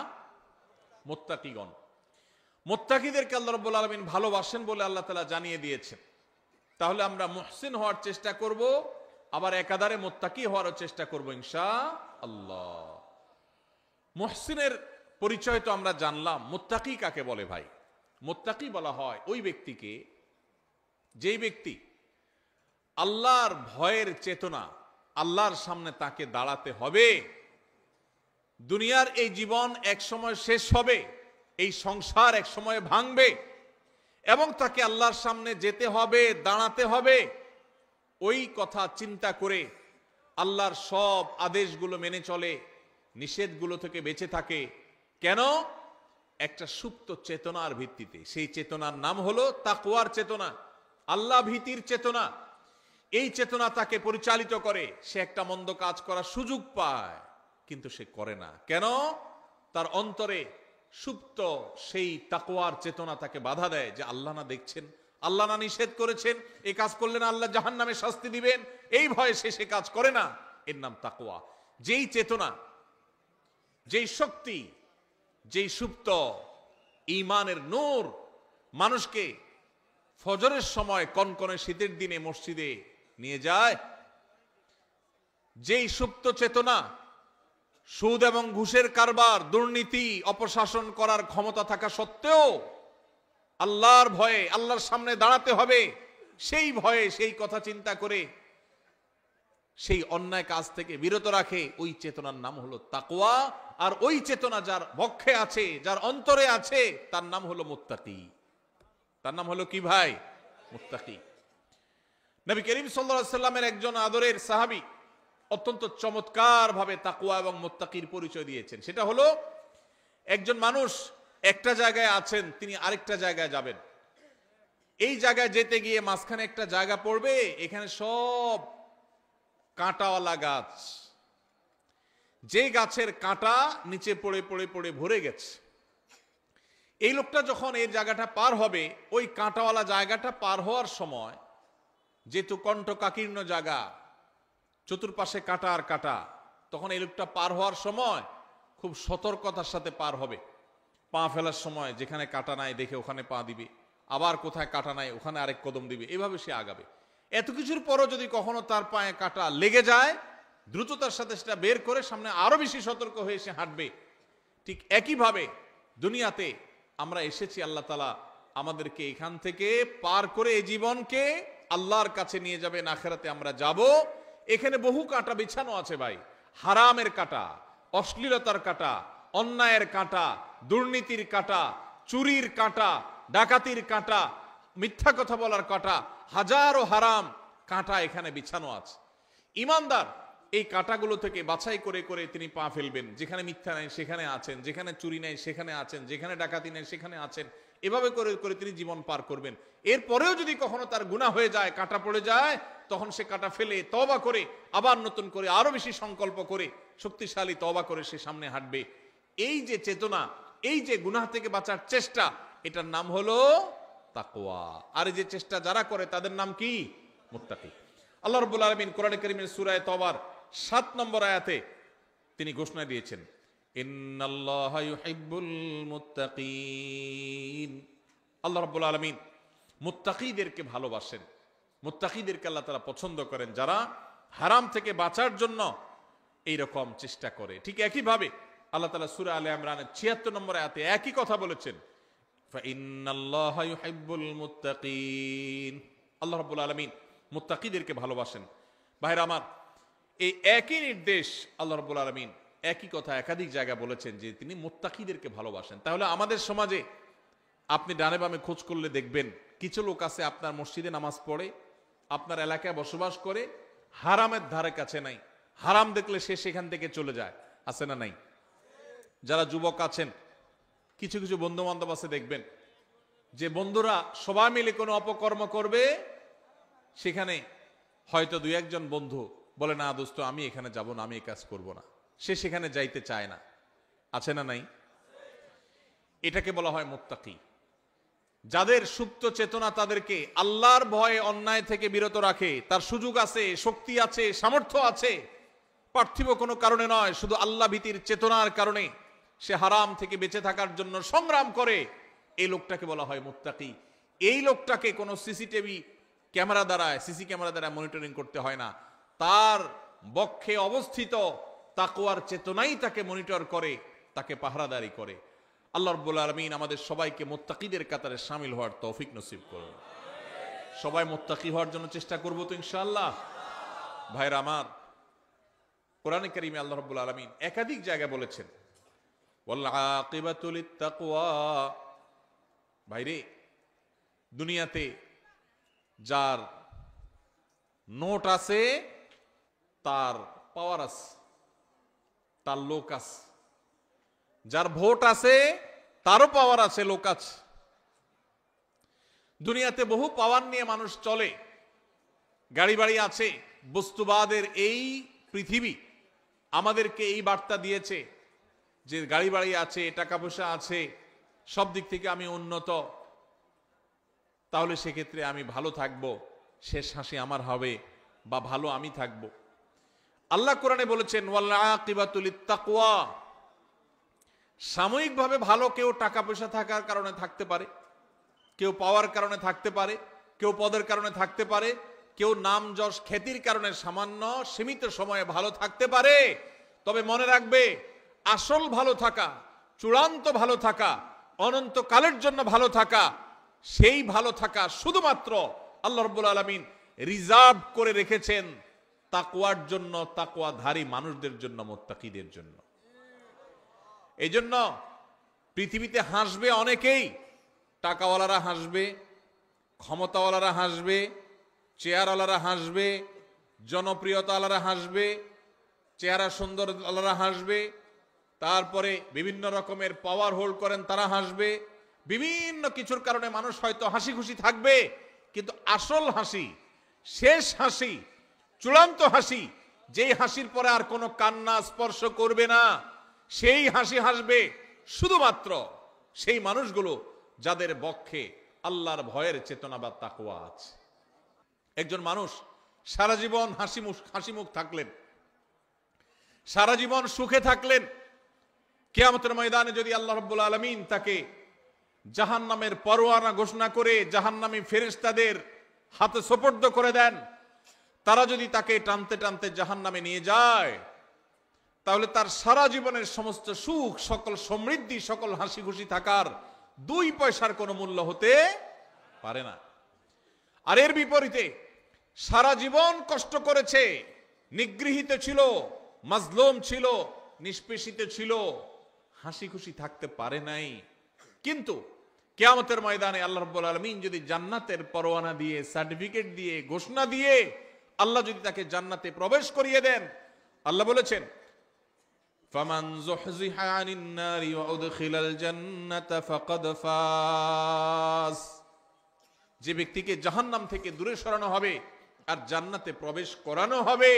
মুত্তাকিগণ। মুত্তাকিদেরকে আল্লাহ রাব্বুল আলামিন ভালোবাসেন বলে আল্লাহ তাআলা জানিয়ে দিয়েছেন। তাহলে আমরা মুহসিন হওয়ার চেষ্টা করব, আবার একাধারে মুত্তাকি হওয়ারও চেষ্টা করব ইনশাআল্লাহ। মুহসিনের পরিচয় তো আমরা জানলাম, মুত্তাকি কাকে বলে ভাই? মুত্তাকি বলা হয় ওই ব্যক্তিকে, যেই ব্যক্তি আল্লাহর ভয়ের চেতনা, আল্লাহর সামনে তাকে দাঁড়াতে হবে, দুনিয়ার এই জীবন এক সময় শেষ হবে, এই সংসার এক সময় ভাঙবে এবং তাকে আল্লাহর সামনে যেতে হবে, দাঁড়াতে হবে, ওই কথা চিন্তা করে আল্লাহর সব আদেশগুলো মেনে চলে, নিষেধগুলো থেকে বেঁচে থাকে। কেন? একটা সুপ্ত চেতনার ভিত্তিতে। সেই চেতনার নাম হলো তাকওয়ার চেতনা, আল্লাহ ভীতির চেতনা। এই চেতনা তাকে পরিচালিত করে। সে একটা মন্দ কাজ করার সুযোগ পায়, কিন্তু সে করে না। কেন? তার অন্তরে সুপ্ত সেই তাকওয়ার চেতনা তাকে বাধা দেয় যে আল্লাহ না দেখছেন, আল্লাহ না নিষেধ করেছেন, এই কাজ করলে না আল্লাহ জাহান্নামে শাস্তি দিবেন, এই ভয়ে সে কাজ করে না। এর নাম তাকওয়া। যেই চেতনা, যেই শক্তি, যেই সুপ্ত ঈমানের নূর মানুষকে ফজরের সময় কনকনে শীতের দিনে মসজিদে নিয়ে যায়, যেই সুপ্ত চেতনা সুদ এবং ঘুষের কারবার, দুর্নীতি, অপশাসন করার ক্ষমতা থাকা সত্ত্বেও আল্লাহর ভয়ে আল্লাহর সামনে দাঁড়াতে হবে, সেই ভয়ে সেই কথা চিন্তা করে সেই অন্যায় কাজ থেকে বিরত রাখে, ওই চেতনার নাম হলো তাকওয়া। আর ওই চেতনা যার বক্ষে আছে, যার অন্তরে আছে, তার নাম হলো মুত্তাকি। তার নাম হলো কি ভাই? মুত্তাকি। নবী করিম সাল্লাল্লাহু আলাইহি সাল্লামের একজন আদরের সাহাবী অত্যন্ত চমৎকার ভাবে তাকওয়া এবং মুত্তাকির পরিচয় দিয়েছেন। সেটা হলো, একজন মানুষ একটা জায়গায় আছেন, তিনি আরেকটা জায়গায় যাবেন। এই জায়গায় যেতে গিয়ে মাঝখানে একটা জায়গা পড়বে, এখানে সব কাঁটাওয়ালা গাছ, যে গাছের কাঁটা নিচে পড়ে পড়ে পড়ে ভরে গেছে। এই লোকটা যখন এই জায়গাটা পার হবে, ওই কাঁটাওয়ালা জায়গাটা পার হওয়ার সময়, যেহেতু কণ্টকাকীর্ণ জায়গা, চতুর্পাশে কাঁটা আর কাঁটা, তখন এই লোকটা পার হওয়ার সময় খুব সতর্কতার সাথে পার হবে। পা ফেলার সময় যেখানে কাঁটা নাই দেখে ওখানে পা দিবে, আবার কোথায় কাঁটা নাই ওখানে আরেক কদম দিবে, এভাবে সে আগাবে। এত কিছুর পরও যদি কখনো তার পায়ে কাঁটা লেগে যায়, দ্রুততার সাথে সেটা বের করে সামনে আরো বেশি সতর্ক হয়ে সে হাঁটবে। ঠিক একইভাবে দুনিয়াতে আমরা এসেছি, আল্লাহ তাআলা আমাদেরকে এখান থেকে পার করে এই জীবনকে আল্লাহর কাছে নিয়ে যাবেন, আখিরাতে আমরা যাব। এখানে বহু কাঁটা বিছানো আছে ভাই, হারামের কাঁটা, অশ্লীলতার কাঁটা, অন্যায়ের কাঁটা, দুর্নীতির কাঁটা, চুরির কাঁটা, ডাকাতির কাঁটা, মিথ্যা কথা বলার কাঁটা, হাজারো হারাম কাঁটা এখানে বিছানো আছে। ঈমানদার এই কাঁটাগুলো থেকে বাছাই করে করে তিনি পা ফেলবেন। যেখানে মিথ্যা নাই সেখানে আছেন, যেখানে চুরি নাই সেখানে আছেন, যেখানে ডাকাতি নাই সেখানে আছেন, এভাবে করে করে তিনি জীবন পার করবেন। এরপরেও যদি কখনো তার গুনাহ হয়ে যায়, কাঁটা পড়ে যায়, তখন সে কাঁটা ফেলে তওবা করে আবার নতুন করে আরো বেশি সংকল্প করে শক্তিশালী তওবা করে সে সামনে হাঁটবে। এই যে চেতনা, এই যে গুনাহ থেকে বাঁচার চেষ্টা, এটার নাম হলো তাকওয়া। আর এই যে চেষ্টা যারা করে তাদের নাম কি? মুত্তাকি। আল্লাহ রাব্বুল আলামিন কোরআনে কারীমের সূরা তওবার 7 নম্বর আয়াতে তিনি ঘোষণা দিয়েছেন, ইন্নাল্লাহা ইউহিব্বুল মুত্তাকিন। আল্লাহ রাব্বুল আলামিন মুত্তাকিদেরকে ভালোবাসেন, মুত্তাকিদেরকে আল্লাহ তাআলা পছন্দ করেন, যারা হারাম থেকে বাঁচার জন্য এই রকম চেষ্টা করে। ঠিক একইভাবে আল্লাহ তাআলা সূরা আলে ইমরানের 76 নম্বর আয়াতে একই কথা বলেছেন, ফাইন্নাল্লাহা ইউহিব্বুল মুত্তাকিন। আল্লাহ রাব্বুল আলামিন মুত্তাকিদেরকে ভালোবাসেন। ভাইরা আমার, এই একই নির্দেশ আল্লাহ রাব্বুল আলামিন একই কথা একাধিক জায়গায় বলেছেন যে তিনি মুত্তাকিদেরকে ভালোবাসেন। তাহলে আমাদের সমাজে আপনি ডানে বামে খোঁজ করলে দেখবেন কিছু লোক আছে আপনার মসজিদে নামাজ পড়ে, আপনার এলাকায় বসবাস করে, হারামের ধারে কাছে নাই, হারাম দেখলে সে সেখান থেকে চলে যায়, আছে না নাই? যারা যুবক আছেন, কিছু কিছু বন্ধু বান্ধব আছে, দেখবেন যে বন্ধুরা সবাই মিলে কোনো অপকর্ম করবে, সেখানে হয়তো দুই একজন বন্ধু বলে, না দোস্ত আমি এখানে যাব না, আমি এই কাজ করব না, সে সেখানে যাইতে চায় না, আছে না নাই? এটাকে বলা হয় মুত্তাকি। যাদের সুপ্ত চেতনা তাদেরকে আল্লাহর ভয়ে অন্যায় থেকে বিরত রাখে, তার সুযোগ আছে, শক্তি আছে, সামর্থ্য আছে, পার্থিব কোনো কারণে নয়, শুধু আল্লাহ ভীতির চেতনার কারণে সে হারাম থেকে বেঁচে থাকার জন্য সংগ্রাম করে, এই লোকটাকে বলা হয় মুত্তাকি। এই লোকটাকে কোনো সিসি ক্যামেরা দ্বারা মনিটরিং করতে হয় না, তার বক্ষে অবস্থিত তাকওয়ার চেতনাই তাকে মনিটর করে, তাকে পাহারাদারি করে। আল্লাহ রাব্বুল আলামিন আমাদের সবাইকে মুত্তাকিদের কাতারে শামিল হওয়ার তৌফিক নসিব করুন। সবাই মুত্তাকি হওয়ার জন্য চেষ্টা করব তো ইনশাআল্লাহ। ভাইরা আমার, কোরআনে কারীমে আল্লাহ রাব্বুল আলামিন একাধিক জায়গায় বলেছেন ওয়াল আকিবাতু লিত্তাকওয়া। ভাইরে, দুনিয়াতে যার নোট আছে তার পাওয়ার আছে, তার লোক আছে। যার ভোট আছে তারও পাওয়ার আছে, লোক আছে। দুনিয়াতে বহু পাওয়ার নিয়ে মানুষ চলে, গাড়ি বাড়ি আছে। বস্তুবাদের এই পৃথিবী আমাদেরকে এই বার্তা দিয়েছে যে গাড়ি বাড়ি আছে, টাকা পয়সা আছে, সব দিক থেকে আমি উন্নত, তাহলে সেক্ষেত্রে আমি ভালো থাকবো, শেষ হাসি আমার হবে, বা ভালো আমি থাকবো। আল্লাহ কোরআনে বলেছেন ওয়াল আকিবাতু লিত্তাকওয়া। সাময়িকভাবে ভালো কেউ টাকা পয়সা থাকার কারণে থাকতে পারে, কেউ পাওয়ার কারণে থাকতে পারে, কেউ পদের কারণে থাকতে পারে, কেউ নাম যশ খ্যাতির কারণে সামান্য সীমিত সময়ে ভালো থাকতে পারে। তবে মনে রাখবে, আসল ভালো থাকা, চূড়ান্ত ভালো থাকা, অনন্তকালের জন্য ভালো থাকা, সেই ভালো থাকা শুধুমাত্র আল্লাহ রাব্বুল আলামিন রিজার্ভ করে রেখেছেন তাকওয়ার জন্য, তাকওয়াধারী মানুষদের জন্য, মুত্তাকিদের জন্য। এই জন্য পৃথিবীতে হাসবে অনেকেই, টাকাওয়ালারা হাসবে, ক্ষমতাওয়ালারা হাসবে, চেয়ারওয়ালারা হাসবে, জনপ্রিয়তাওয়ালারা হাসবে, চেহারা সুন্দর আলারা হাসবে, তারপরে বিভিন্ন রকমের পাওয়ার হোল্ড করেন তারা হাসবে। বিভিন্ন কিছুর কারণে মানুষ হয়তো হাসি খুশি থাকবে, কিন্তু আসল হাসি, শেষ হাসি, চূড়ান্ত হাসি, যেই হাসির পরে আর কোনো কান্না স্পর্শ করবে না, সেই হাসি হাসবে শুধুমাত্র সেই মানুষগুলো যাদের বক্ষে আল্লাহর ভয়ের চেতনা বা তাকওয়া আছে। একজন মানুষ সারা জীবন হাসি মুখ থাকলেন, সারা জীবন সুখে থাকলেন, কিয়ামতের ময়দানে যদি আল্লাহ রাব্বুল আলামিন তাকে জাহান্নামের পরোয়ানা ঘোষণা করে জাহান্নামী ফেরেশতাদের হাতে সোপর্দ করে দেন, তারা যদি তাকে টানতে টানতে জাহান্নামে নিয়ে যায়, তাহলে তার সারা জীবনের সমস্ত সুখ, সকল সমৃদ্ধি, সকল হাসি খুশি থাকার 2 পয়সার কোনো মূল্য হতে পারে না। আর এর বিপরীতে সারা জীবন কষ্ট করেছে, নিগৃহীত ছিল, মাজলুম ছিল, নিষ্পেষিত ছিল, হাসি খুশি থাকতে পারে নাই। কিন্তু কিয়ামতের ময়দানে আল্লাহ রাব্বুল আলামিন যদি জান্নাতের পরোয়ানা দিয়ে, সার্টিফিকেট দিয়ে, ঘোষণা দিয়ে আল্লাহ যদি তাকে জান্নাতে প্রবেশ করিয়ে দেন, আল্লাহ বলেছেন ফামান যুহযিহা আনিন নারি ওয়া উদখিলাল জান্নাতা ফাকাদ ফাজ। যে ব্যক্তিকে জাহান্নাম থেকে দূরে সরানো হবে আর জান্নাতে প্রবেশ করানো হবে,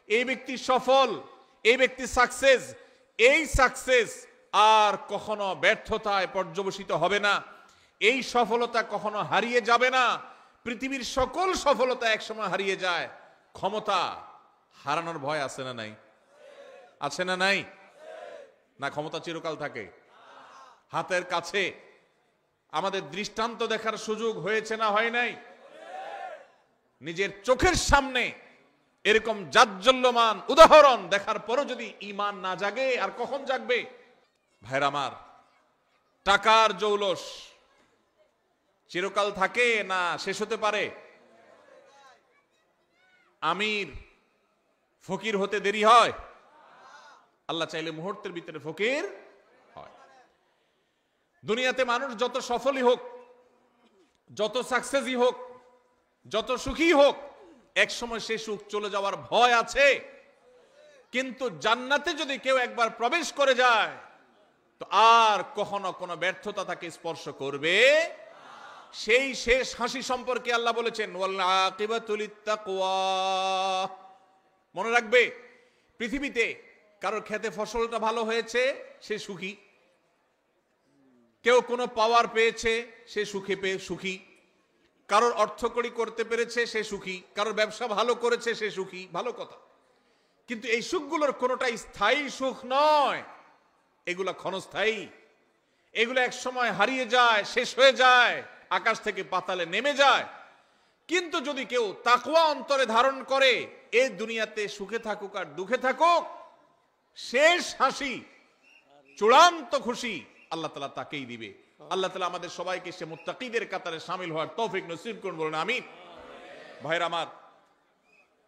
এই ব্যক্তি সফল, এই ব্যক্তি সাকসেস। এই সাকসেস আর কখনো ব্যর্থতায় পর্যবসিত হবে না, এই সফলতা কখনো হারিয়ে যাবে না। পৃথিবীর সকল সফলতা একসময় হারিয়ে যায়, ক্ষমতা হারানোর ভয় আছে না নাই? আছে না নাই? না ক্ষমতা চিরকাল থাকে? হাতের কাছে আমাদের দৃষ্টান্ত দেখার সুযোগ হয়েছে না হয় নাই? নিজের চোখের সামনে এরকম জাজ্জল্যমান উদাহরণ দেখার পরও যদি ঈমান না জাগে, আর কখন জাগবে? ভাইরা আমার, টাকার জৌলস চিরকাল থাকে না শেষ হতে পারে? আমির ফকির হতে দেরি হয়? আল্লাহ চাইলে মুহূর্তের ভিতরে ফকির হয়। দুনিয়াতে মানুষ যত সফলই হোক, যত সাকসেসই হোক, যত সুখী হোক, এক সময় সে সুখ চলে যাওয়ার ভয় আছে। কিন্তু জান্নাতে যদি কেউ একবার প্রবেশ করে যায়, তো আর কখনো কোনো ব্যর্থতা তাকে স্পর্শ করবে। সেই শেষ হাসি সম্পর্কে আল্লাহ বলেছেন ওয়াল আকিবাতু লিত্তাকওয়া। মনে রাখবে, পৃথিবীতে কারোর খেতে ফসলটা ভালো হয়েছে, সে সুখী। কেউ কোনো পাওয়ার পেয়েছে, সে সুখী। কারোর অর্থকড়ি করতে পেরেছে, সে সুখী। কারোর ব্যবসা ভালো করেছে, সে সুখী। ভালো কথা, কিন্তু এই সুখগুলোর কোনোটাই স্থায়ী সুখ নয়, এগুলা ক্ষণস্থায়ী। এগুলো এক সময় হারিয়ে যায়, শেষ হয়ে যায়, আকাশ থেকে পাতালে নেমে যায়। কিন্তু যদি কেউ তাকওয়া অন্তরে ধারণ করে, এই দুনিয়াতে সুখে থাকুক আর দুঃখে থাকুক, শেষ হাসি চূড়ান্ত খুশি আল্লাহ তাআলা তাকেই দিবে। আল্লাহ তাআলা আমাদের সবাইকে সে মুত্তাকিদের কাতারে শামিল হওয়ার তৌফিক নসিব করুন, বলুন আমিন। ভাইরা আমার,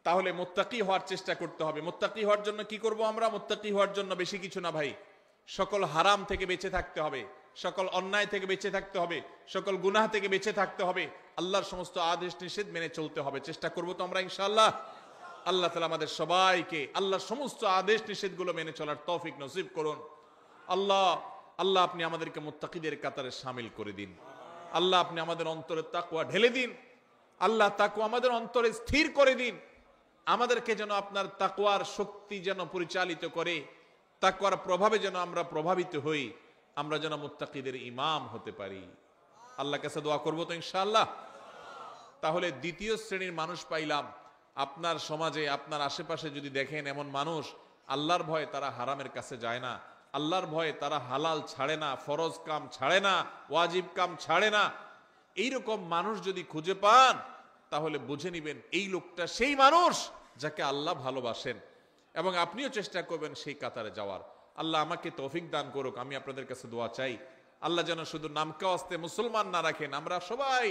তাহলে মুত্তাকি হওয়ার চেষ্টা করতে হবে। মুত্তাকি হওয়ার জন্য কি করব আমরা? মুত্তাকি হওয়ার জন্য বেশি কিছু না ভাই, সকল হারাম থেকে বেঁচে থাকতে হবে, সকল অন্যায় থেকে বেঁচে থাকতে হবে, সকল গুনাহ থেকে বেঁচে থাকতে হবে, আল্লাহর সমস্ত আদেশ নিষেধ মেনে চলতে হবে। চেষ্টা করব তো আমরা ইনশাআল্লাহ। আল্লাহ তাআলা আমাদের সবাইকে আল্লাহর সমস্ত আদেশ নিষেধগুলো মেনে চলার তৌফিক নসিব করুন। আল্লাহ আল্লাহ আপনি আমাদেরকে মুত্তাকিদের কাতারে শামিল করে দিন। আল্লাহ আপনি আমাদের অন্তরে তাকওয়া ঢেলে দিন। আল্লাহ তাকওয়া আমাদের অন্তরে স্থির করে দিন। আমাদেরকে যেন আপনার তাকওয়ার শক্তি যেন পরিচালিত করে, তাকওয়ার প্রভাবে যেন আমরা প্রভাবিত হই, আমরা যেন মুত্তাকিদের ইমাম হতে পারি। আল্লাহর কাছে দোয়া করব তো ইনশাআল্লাহ। তাহলে দ্বিতীয় শ্রেণীর মানুষ পাইলাম। আপনার সমাজে আপনার আশেপাশে যদি দেখেন এমন মানুষ, আল্লাহর ভয়ে তারা হারামের কাছে যায় না, আল্লাহর ভয়ে তারা হালাল ছাড়ে না, ফরজ কাম ছাড়ে না, ওয়াজিব কাম ছাড়ে না, এইরকম মানুষ যদি খুঁজে পান তাহলে বুঝে নিবেন এই লোকটা সেই মানুষ যাকে আল্লাহ ভালোবাসেন, এবং আপনিও চেষ্টা করবেন সেই কাতারে যাওয়ার। আল্লাহ আমাকে তৌফিক দান করুক। আমি আপনাদের কাছে দোয়া চাই, আল্লাহ যেন শুধু নামকা ওয়াস্তে মুসলমান না রাখেন। আমরা সবাই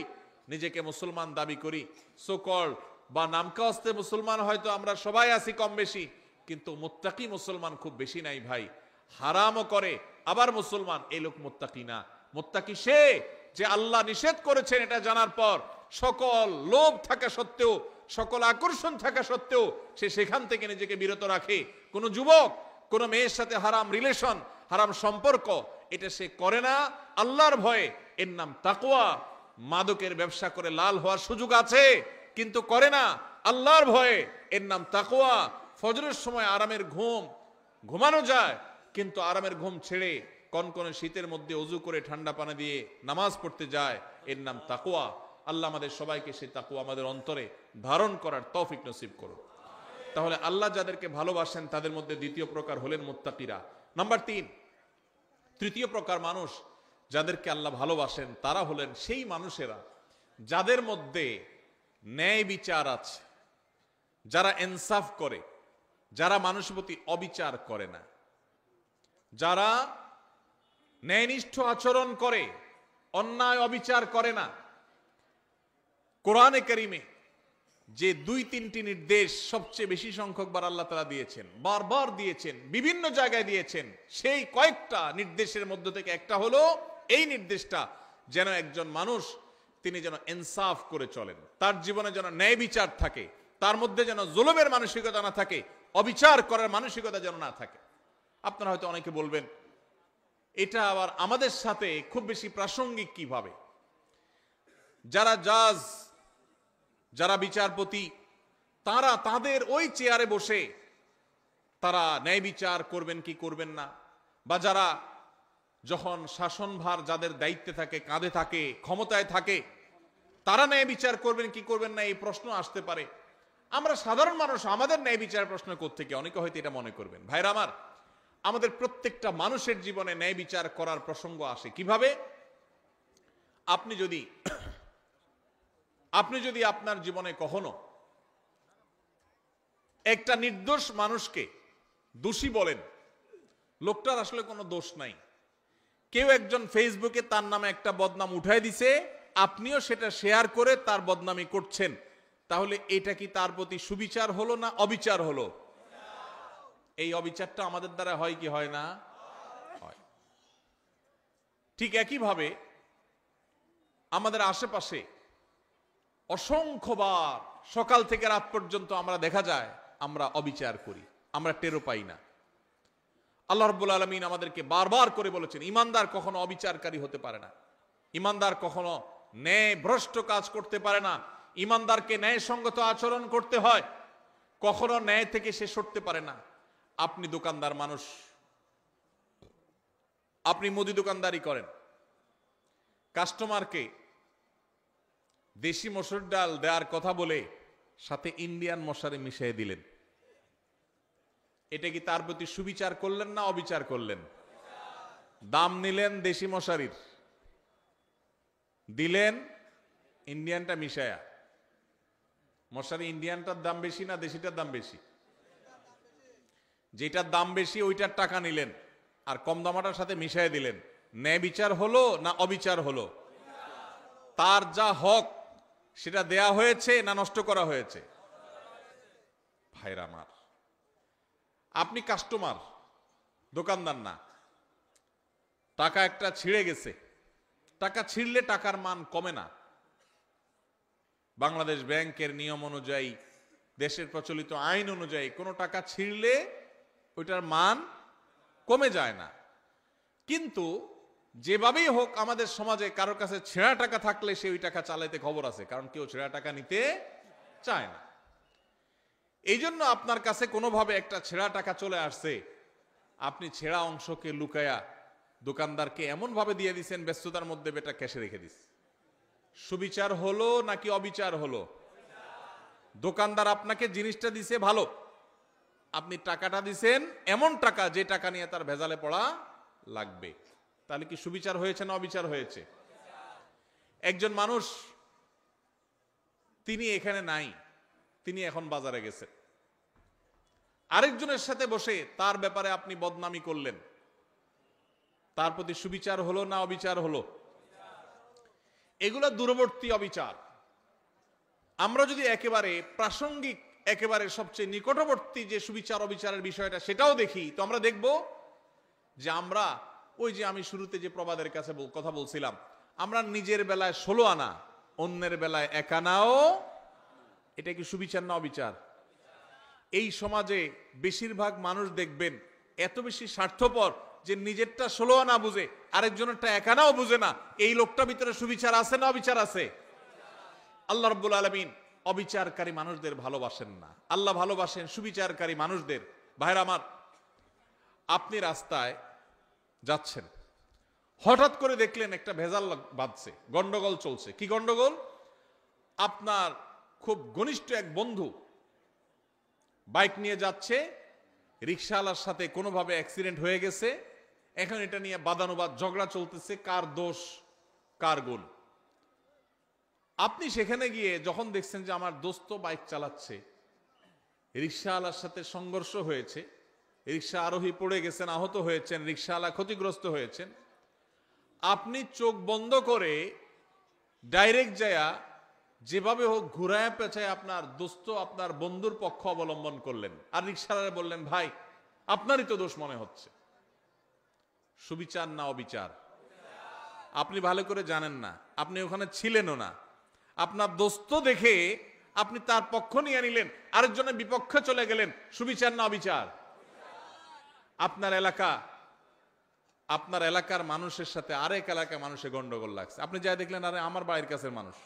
নিজেকে মুসলমান দাবি করি, সোকল বা নামকা ওয়াস্তে মুসলমান হয়তো আমরা সবাই আছি কম বেশি, কিন্তু মুত্তাকি মুসলমান খুব বেশি নাই ভাই। হারামও করে আবার মুসলমান, এই লোক মুত্তাকি না। মুত্তাকি সে যে আল্লাহ নিষেধ করেছেন এটা জানার পর সকল লোভ থাকা সত্ত্বেও, সকল আকর্ষণ থাকা সত্ত্বেও সে সেখান থেকে নিজেকে বিরত রাখে। কোন যুবক কোন মেয়ের সাথে হারাম রিলেশন, হারাম সম্পর্ক এটা সে করে না আল্লাহর ভয়ে, এর নাম তাকওয়া। মাদকের ব্যবসা করে লাল হওয়ার সুযোগ আছে কিন্তু করে না আল্লাহর ভয়ে, এর নাম তাকওয়া। ফজরের সময় আরামের ঘুম ঘুমানো যায়, কিন্তু আরামের ঘুম ছেড়ে কনকনে শীতের মধ্যে ওযু করে ঠান্ডা পানি দিয়ে নামাজ পড়তে যায়, এর নাম তাকওয়া। আল্লাহ আমাদের সবাইকে সেই তাকওয়া আমাদের অন্তরে ধারণ করার তৌফিক নসিব করুন। তাহলে আল্লাহ যাদেরকে ভালোবাসেন তাদের মধ্যে দ্বিতীয় প্রকার হলেন মুত্তাকিরা। নাম্বার 3, তৃতীয় প্রকার মানুষ যাদেরকে আল্লাহ ভালোবাসেন তারা হলেন সেই মানুষেরা যাদের মধ্যে ন্যায় বিচার আছে, যারা ইনসাফ করে, যারা মানুষের প্রতি অবিচার করে না, যারা ন্যায়নিষ্ঠ আচরণ করে, অন্যায় অবিচার করে না। কোরআনে কারিমে যে 2-3টি নির্দেশ সবচেয়ে বেশি সংখ্যকবার আল্লাহ তাআলা দিয়েছেন, বারবার দিয়েছেন, বিভিন্ন জায়গায় দিয়েছেন, সেই কয়েকটা নির্দেশের মধ্য থেকে একটা হলো এই নির্দেশটা যেন একজন মানুষ তিনি যেন ইনসাফ করে চলেন, তার জীবনে যেন ন্যায় বিচার থাকে, তার মধ্যে যেন জুলুমের মানসিকতা না থাকে, অবিচার করার মানসিকতা যেন না থাকে। আপনারা হয়তো অনেকে বলবেন এটা আবার আমাদের সাথে খুব বেশি প্রাসঙ্গিক কিভাবে? যারা জাজ, যারা বিচারপতি, তারা তাদের ওই চেয়ারে বসে তারা ন্যায় বিচার করবেন কি করবেন না, বা যারা যখন শাসনভার যাদের দায়িত্বে থাকে, কাঁধে থাকে, ক্ষমতায় থাকে, তারা ন্যায় বিচার করবেন কি করবেন না এই প্রশ্ন আসতে পারে। আমরা সাধারণ মানুষ, আমাদের ন্যায় বিচার প্রশ্ন কোত্থেকে? অনেকে হয়তো এটা মনে করবেন। ভাইরা আমার, আমাদের প্রত্যেকটা মানুষের জীবনে ন্যায় বিচার করার প্রসঙ্গ আসে কিভাবে? আপনি যদি আপনার জীবনে কখনো একটা নির্দোষ মানুষকে দোষী বলেন, লোকটার আসলে কোনো দোষ নাই, কেউ একজন ফেসবুকে তার নামে একটা বদনাম উঠাই দিছে, আপনিও সেটা শেয়ার করে তার বদনামি করছেন, তাহলে এটা কি তার প্রতি সুবিচার হলো না অবিচার হলো? এই অবিচারটা আমাদের দ্বারা হয় কি হয় না? হয়। ঠিক একইভাবে আমাদের আশেপাশে অসংখ্যবার সকাল থেকে রাত পর্যন্ত আমরা দেখা যায় আমরা অবিচার করি, আমরা টেরও পাই না। আল্লাহ রাব্বুল আলামিন আমাদেরকে বারবার করে বলেছেন ঈমানদার কখনো অবিচারকারী হতে পারে না, ঈমানদার কখনো ন্যায় ভ্রষ্ট কাজ করতে পারে না, ঈমানদারকে ন্যায়সঙ্গত আচরণ করতে হয়, কখনো ন্যায় থেকে সে সরতে পারে না। আপনি দোকানদার মানুষ, আপনি মুদি দোকানদারি করেন, কাস্টমারকে দেশি মসুর ডাল দেওয়ার কথা বলে সাথে ইন্ডিয়ান মশারি মিশিয়ে দিলেন, এটা কি তার প্রতি সুবিচার করলেন না অবিচার করলেন? দাম নিলেন দেশি মশারির, দিলেন ইন্ডিয়ানটা মিশায়া। মশারি ইন্ডিয়ানটার দাম বেশি না দেশিটার দাম বেশি? যেটার দাম বেশি ওইটার টাকা নিলেন, আর কম দামাটার সাথে মিশিয়ে দিলেন, ন্যায় বিচার হলো না অবিচার হলো? তার যা হক সেটা দেয়া হয়েছে না নষ্ট করা হয়েছে? ভাইরা আমার, আপনি কাস্টমার, দোকানদার না। টাকা একটা ছিঁড়ে গেছে, টাকা ছিঁড়লে টাকার মান কমে না। বাংলাদেশ ব্যাংকের নিয়ম অনুযায়ী, দেশের প্রচলিত আইন অনুযায়ী কোনো টাকা ছিঁড়লে ওইটার মান কমে যায় না। কিন্তু যেভাবেই হোক আমাদের সমাজে কারোর কাছে ছেঁড়া টাকা থাকলে সে ওই টাকা চালাইতে খবর আছে, কারণ কেউ ছেঁড়া টাকা নিতে চায় না। এই জন্য আপনার কাছে কোনোভাবে একটা ছেঁড়া টাকা চলে আসছে, আপনি ছেঁড়া অংশকে লুকায়া দোকানদারকে এমন ভাবে দিয়ে দিচ্ছেন ব্যস্ততার মধ্যে বেটা ক্যাশে রেখে দিস। সুবিচার হলো নাকি অবিচার হলো? দোকানদার আপনাকে জিনিসটা দিছে ভালো, আপনি টাকাটা দিছেন এমন টাকা যে টাকা নিয়ে তার ভেজালে পড়া লাগবে, তাহলে কি সুবিচার হয়েছে না অবিচার হয়েছে? একজন মানুষ, তিনি এখানে নাই, তিনি এখন বাজারে গেছেন, আরেকজনের সাথে বসে তার ব্যাপারে আপনি বদনামি করলেন, তার প্রতি সুবিচার হলো না অবিচার হলো? এগুলো দূরবর্তী অবিচার। আমরা যদি একেবারে প্রাসঙ্গিক, একেবারে সবচেয়ে নিকটবর্তী যে সুবিচার অবিচারের বিষয়টা সেটাও দেখি, তো আমরা দেখব যে আমরা ওই যে আমি শুরুতে যে প্রবাদের কাছে কথা বলছিলাম, আমরা নিজের বেলায় 16 আনা, অন্যের বেলায় 1 আনাও। এটা কি সুবিচার না অবিচার? এই সমাজে বেশিরভাগ মানুষ দেখবেন এত বেশি স্বার্থপর যে নিজেরটা 16 আনা বুঝে, আরেকজনেরটা 1 আনাও বুঝে না। এই লোকটার ভিতরে সুবিচার আছে না অবিচার আছে? আল্লাহ রাব্বুল আলামিন অবিচারকারী মানুষদের ভালোবাসেন না, আল্লাহ ভালোবাসেন সুবিচারকারী মানুষদের। ভাইরা আমার, আপনি রাস্তায় যাচ্ছেন, হঠাৎ করে দেখলেন একটা ভেজাল বাঁধছে, গন্ডগোল চলছে। কি গন্ডগোল? আপনার খুব ঘনিষ্ঠ এক বন্ধু বাইক নিয়ে যাচ্ছে, রিকশাওয়ালার সাথে কোনোভাবে অ্যাক্সিডেন্ট হয়ে গেছে, এখন এটা নিয়ে বাদানুবাদ ঝগড়া চলতেছে, কার দোষ কার গুণ। আপনি সেখানে গিয়ে যখন দেখছেন যে আমার দোস্ত বাইক চালাচ্ছে, রিকশাওয়ালার সাথে সংঘর্ষ হয়েছে, রিকশা আরোহী পড়ে গেছেন, আহত হয়েছেন, রিকশাওয়ালা ক্ষতিগ্রস্ত হয়েছেন, আপনি চোখ বন্ধ করে ডাইরেক্ট যায়া যেভাবে হোক ঘুরায় পেঁচায় আপনার দোস্ত, আপনার বন্ধুর পক্ষ অবলম্বন করলেন, আর রিকশাওয়ালা বললেন ভাই আপনারই তো দোষ মনে হচ্ছে। সুবিচার না অবিচার? আপনি ভালো করে জানেন না, আপনি ওখানে ছিলেনও না, আপনার দোস্ত দেখে আপনি তার পক্ষ নিয়ে নিলেন, আরেকজনের বিপক্ষে চলে গেলেন। সুবিচার না অবিচার? আপনার এলাকার মানুষের সাথে আরেক এলাকার মানুষের গন্ডগোল লাগছে, আপনি যাই দেখলেন আরে আমার বাড়ির কাছের মানুষ,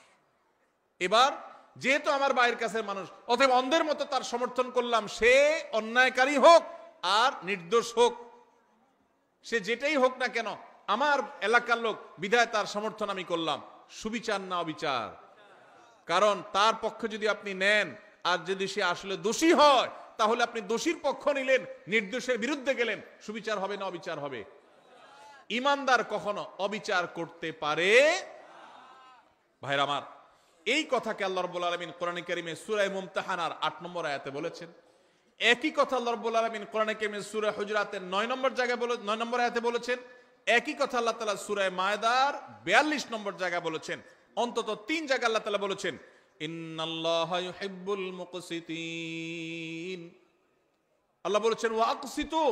এবার যেহেতু আমার বাড়ির কাছের মানুষ, অতএব অন্ধের মতো তার সমর্থন করলাম, সে অন্যায়কারী হোক আর নির্দোষ হোক, সে যেটাই হোক না কেন আমার এলাকার লোক, বিধায় তার সমর্থন আমি করলাম। সুবিচার না অবিচার? কারণ তার পক্ষে যদি আপনি নেন আর যদি সে আসলে দোষী হয়, তাহলে আপনি দোষীর পক্ষ নিলেন, নির্দোষের বিরুদ্ধে গেলেন। সুবিচার হবে না অবিচার হবে? ইমানদার কখনো অবিচার করতে পারে? ভাইরা আমার, এই কথাকে আল্লাহ রাব্বুল আলামিন কোরআনে কারীমে সূরা মুমতাহানার 8 নম্বর আয়াতে বলেছেন। একই কথা আল্লাহ রাব্বুল আলামিন কোরআনে কারীমে সূরা হুজুরাতের 9 নম্বর জায়গায় 9 নম্বর আয়াতে বলেছেন। একই কথা আল্লাহ তাআলা সূরা মায়দার 42 নম্বর জায়গায় বলেছেন। অন্তত 3 জায়গায় আল্লাহ তাআলা বলেছেন ইন্নাল্লাহা ইউহিব্বুল মুকসিতিন। আল্লাহ বলেছেন ওয়া আকসিতু,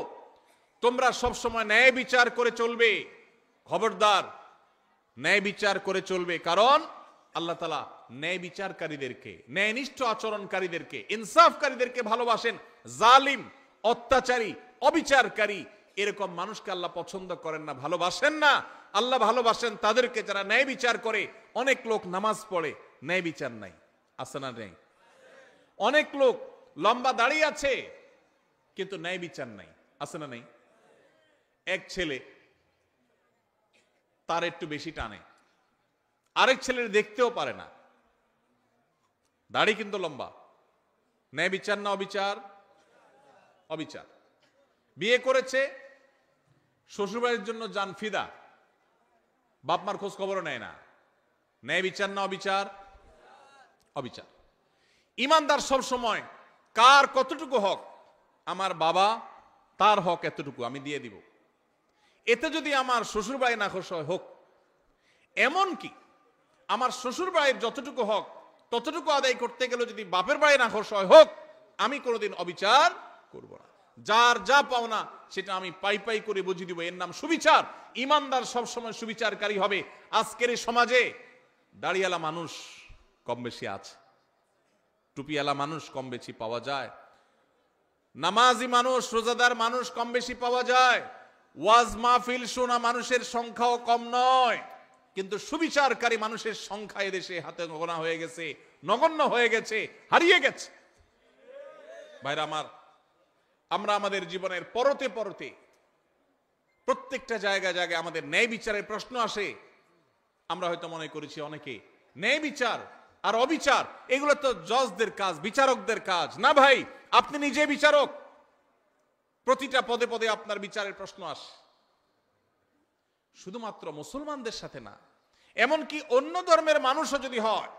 তোমরা সব সময় ন্যায় বিচার করে চলবে। খবরদার, ন্যায় বিচার করে চলবে, কারণ আল্লাহ তাআলা ন্যায় বিচারকারীদেরকে, ন্যায়নিষ্ঠ আচরণকারীদেরকে, ইনসাফকারীদেরকে ভালোবাসেন। জালিম, অত্যাচারী, অবিচারকারী এরকম মানুষকে আল্লাহ পছন্দ করেন না, ভালোবাসেন না। আল্লাহ ভালোবাসেন তাদেরকে যারা ন্যায় বিচার করে। অনেক লোক নামাজ পড়ে, ন্যায় বিচার নাই, আছে না নেই? অনেক লোক লম্বা দাঁড়িয়ে আছে কিন্তু ন্যায় বিচার নাই, আছে না নেই? এক ছেলে তার একটু বেশি টানে, আরেক ছেলের দেখতেও পারে না, দাড়ি কিন্তু লম্বা। ন্যায় বিচার না অবিচার? অবিচার। বিয়ে করেছে, শ্বশুরবাড়ির জন্য জান ফিদা, বাপমার খোঁজ খবরও নেয় না। ন্যায় বিচার না অবিচার? অবিচার। ইমানদার সব সময় কার কতটুকু হক, আমার বাবা তার হক এতটুকু আমি দিয়ে দিব, এতে যদি আমার শ্বশুর বাড়ি নাখোশ হয় হোক, এমনকি আমার শ্বশুর বাড়ির যতটুকু হক ততটুকু আদায় করতে গেলে যদি বাপের বাড়ি নাখোশ হয় হোক, আমি কোনোদিন অবিচার করব না। যার যা পাওনা সেটা আমি পাই পাই করে বুঝিয়ে দিব, এর নাম সুবিচার। ইমানদার সবসময় সুবিচারকারী হবে। আজকের এই সমাজে দাড়িওয়ালা মানুষ কম বেশি আছে, টুপিওয়ালা মানুষ কম বেশি পাওয়া যায়, নামাজি মানুষ রোজাদার মানুষ কম বেশি পাওয়া যায়, ওয়াজ মাহফিল শোনা মানুষের সংখ্যাও কম নয়, কিন্তু সুবিচারকারী মানুষের সংখ্যা এদেশে হাতে গোনা হয়ে গেছে, নগণ্য হয়ে গেছে, হারিয়ে গেছে। ভাইরা আমার, আমরা আমাদের জীবনের পরতে পরতে প্রত্যেকটা জায়গায় জায়গায় আমাদের ন্যায় বিচারের প্রশ্ন আসে। আমরা হয়তো মনে করেছি অনেকে ন্যায় বিচার আর অবিচার এগুলো তো জজদের কাজ, বিচারকদের কাজ। না ভাই, আপনি নিজে বিচারক। প্রতিটা পদে পদে আপনার বিচারের প্রশ্ন আসে। শুধুমাত্র মুসলমানদের সাথে না, এমনকি অন্য ধর্মের মানুষও যদি হয়,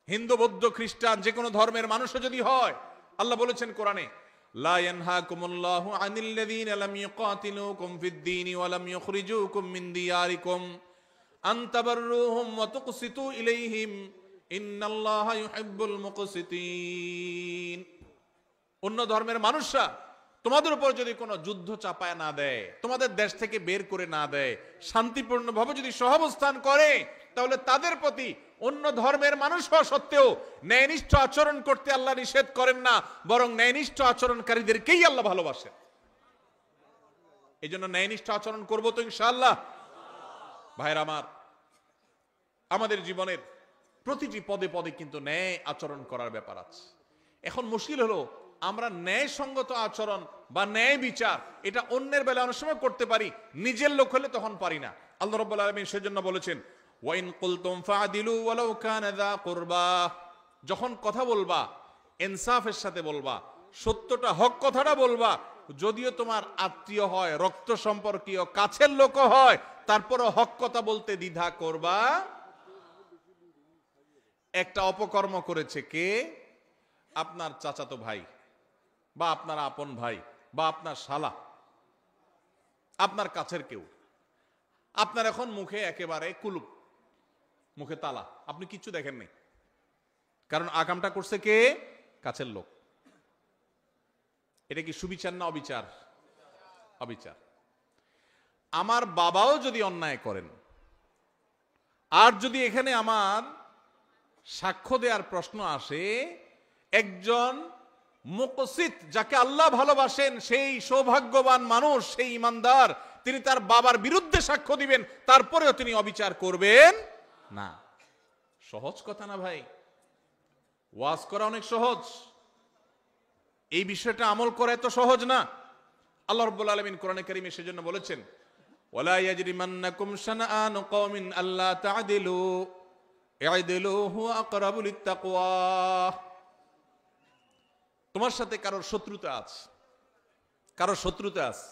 হিন্দু বৌদ্ধ খ্রিস্টান যে কোনো ধর্মের মানুষও যদি হয়, আল্লাহ বলেছেন কোরআনে, লা ইয়ানহাকুমুল্লাহু আনিল্লাযীনা লাম ইউকাতিলুকুম ফিদ-দীনি ওয়া লাম ইউখরিজুকুম মিন দিয়ারিকুম আন তাবাররুহুম ওয়া তুকসিতু ইলাইহিম ইন্নাল্লাহা ইউহিব্বুল মুকসিতিন। অন্য ধর্মের মানুষরা তোমাদের উপর যদি কোনো যুদ্ধ চাপায় না দেয়, তোমাদের দেশ থেকে বের করে না দেয়, শান্তিপূর্ণভাবে যদি সহাবস্থান করে, তাহলে তাদের প্রতি অন্য ধর্মের মানুষ হওয়া সত্ত্বেও ন্যায়নিষ্ঠ আচরণ করতে আল্লাহ নিষেধ করেন না, বরং ন্যায়নিষ্ঠ আচরণকারীদেরকেই আল্লাহ ভালোবাসেন। এই জন্য ন্যায়নিষ্ঠ আচরণ করবো তো ইনশাআল্লাহ। ভাইরা আমার, আমাদের জীবনের প্রতিটি পদে পদে কিন্তু ন্যায় আচরণ করার ব্যাপার আছে। এখন মুশকিল হলো, আমরা ন্যায়সঙ্গত আচরণ বা ন্যায় বিচার এটা অন্যের বেলায় অনেক সময় করতে পারি, নিজের লোক হলে তখন পারি না। আল্লাহ রাব্বুল আলামিন সেজন্য বলেছেন, ওয়াইন কুলতুম ফাদিলু ওয়ালাউ কানা যা কুরবা। যখন কথা বলবা ইনসাফের সাথে বলবা, সত্যটা হক কথাটা বলবা, যদিও তোমার আত্মীয় হয়, রক্ত সম্পর্কীয়, কাছের লোক হয়, তারপরও হক কথা বলতে দ্বিধা করবা। একটা অপকর্ম করেছে কে? আপনার চাচাতো ভাই বা আপনার আপন ভাই বা আপনার শালা, আপনার কাছের কেউ। আপনার এখন মুখে একেবারে কুলুপ, মুখে তালা, আপনি কিচ্ছু দেখেন নাই, কারণ আকামটা করছে কে? কাছের লোক। এটা কি সুবিচার না অবিচার? অবিচার। আমার বাবাও যদি অন্যায় করেন, আর যদি এখানে আমার সাক্ষ্য দেওয়ার প্রশ্ন আসে, একজন মুকসিত যাকে আল্লাহ ভালোবাসেন, সেই সৌভাগ্যবান মানুষ, সেই ইমানদার, তিনি তার বাবার বিরুদ্ধে সাক্ষ্য দিবেন, তারপরেও তিনি অবিচার করবেন না। সহজ কথা না ভাই? ওয়াজ করা অনেক সহজ, এই বিষয়টা আমল করা এত সহজ না। আল্লাহ রাব্বুল আলামিন কোরআনে কারীমে সেজন্য বলেছেন, ওয়ালা ইয়াজরিমান্নাকুম শানাআনু কওমিন আল্লা তা'দিলু ই'দিলু হুয়া আকরাবু লিত-তাকওয়া। তোমার সাথে কারোর শত্রুতা আছে, কারোর শত্রুতা আছে,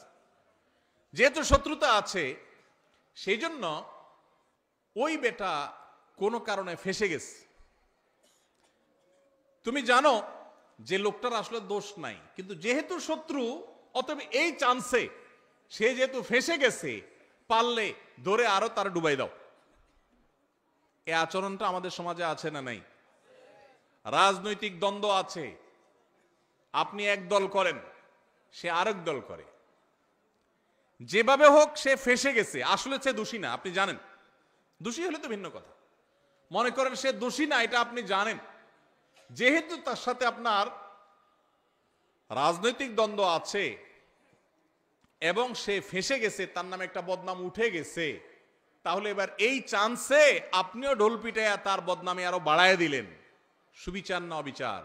যেহেতু শত্রুতা আছে সেই জন্য ওই বেটা কোনো কারণে ফেসে গেছে। তুমি জানো যে লোকটার আসলে দোষ নাই, কিন্তু যেহেতু শত্রু, অতএব এই চান্সে সে যেহেতু ফেসে গেছে, পারলে ধরে আরো তার ডুবাই দাও। এই আচরণটা আমাদের সমাজে আছে না নাই? রাজনৈতিক দ্বন্দ্ব আছে, আপনি এক দল করেন, সে আরেক দল করে, যেভাবে হোক সে ফেসে গেছে, আসলে সে দোষী না, আপনি জানেন। দোষী হলে তো ভিন্ন কথা, মনে করেন সে দোষী না, এটা আপনি জানেন, যেহেতু তার সাথে আপনার রাজনৈতিক দ্বন্দ্ব আছে এবং সে ফেসে গেছে, তার নামে একটা বদনাম উঠে গেছে, তাহলে এবার এই চান্সে আপনিও ঢোল পিটাইয়া তার বদনামে আরো বাড়ায় দিলেন। সুবিচার না অবিচার?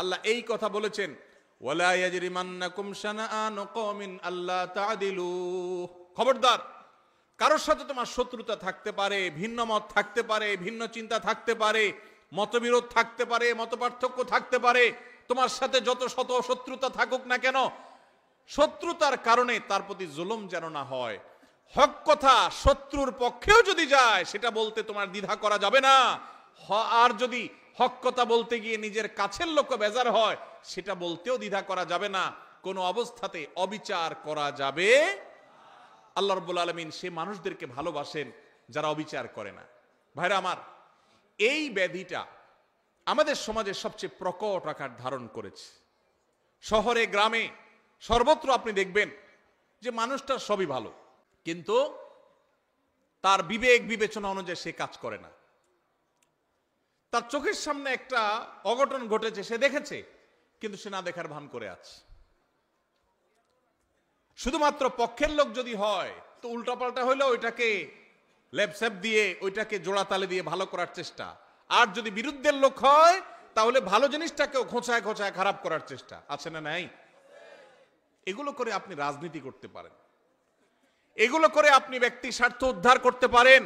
আল্লাহ এই কথা বলেছেন, ওয়ালা ইয়াজরিমান্নাকুম শানাআনু কওমিন আল্লা তা'দিলু। খবরদার, কারোর সাথে তোমার শত্রুতা থাকতে পারে, ভিন্ন মত থাকতে পারে, ভিন্ন চিন্তা থাকতে পারে, মতবিরোধ থাকতে পারে, মতপার্থক্য থাকতে পারে, তোমার সাথে যত শত শত্রুতা থাকুক না কেন, শত্রুতার কারণে তার প্রতি জুলুম যেন না হয়। হক কথা শত্রুর পক্ষেও যদি যায়, সেটা বলতে তোমার দ্বিধা করা যাবে না। আর যদি হক কথা বলতে গিয়ে নিজের কাছের লোক বেজার হয়, সেটা বলতেও দ্বিধা করা যাবে না। কোনো অবস্থাতে অবিচার করা যাবে আল্লাহ রাব্বুল আলামিন সে মানুষদেরকে ভালোবাসেন যারা অবিচার করে না। ভাইরা আমার, এই ব্যাধিটা আমাদের সমাজে সবচেয়ে প্রকট আকার ধারণ করেছে। শহরে গ্রামে সর্বত্র আপনি দেখবেন যে মানুষটার সবই ভালো, কিন্তু তার বিবেক বিবেচনা অনুযায়ী সে কাজ করে না। তার চোখের সামনে একটা অঘটন ঘটেছে, সে দেখেছে, কিন্তু সে না দেখার ভান করে আছে। শুধুমাত্র পক্ষের লোক যদি হয় তো উল্টাপাল্টা হইলে ওইটাকে লেপসেপ দিয়ে ওইটাকে জোড়া তালে দিয়ে ভালো করার চেষ্টা, আর যদি বিরুদ্ধের লোক হয় তাহলে ভালো জিনিসটাকেও খোঁচায় খোঁচায় খারাপ করার চেষ্টা। আছে না নাই? এগুলো করে আপনি রাজনীতি করতে পারেন, এগুলো করে আপনি ব্যক্তি স্বার্থ উদ্ধার করতে পারেন।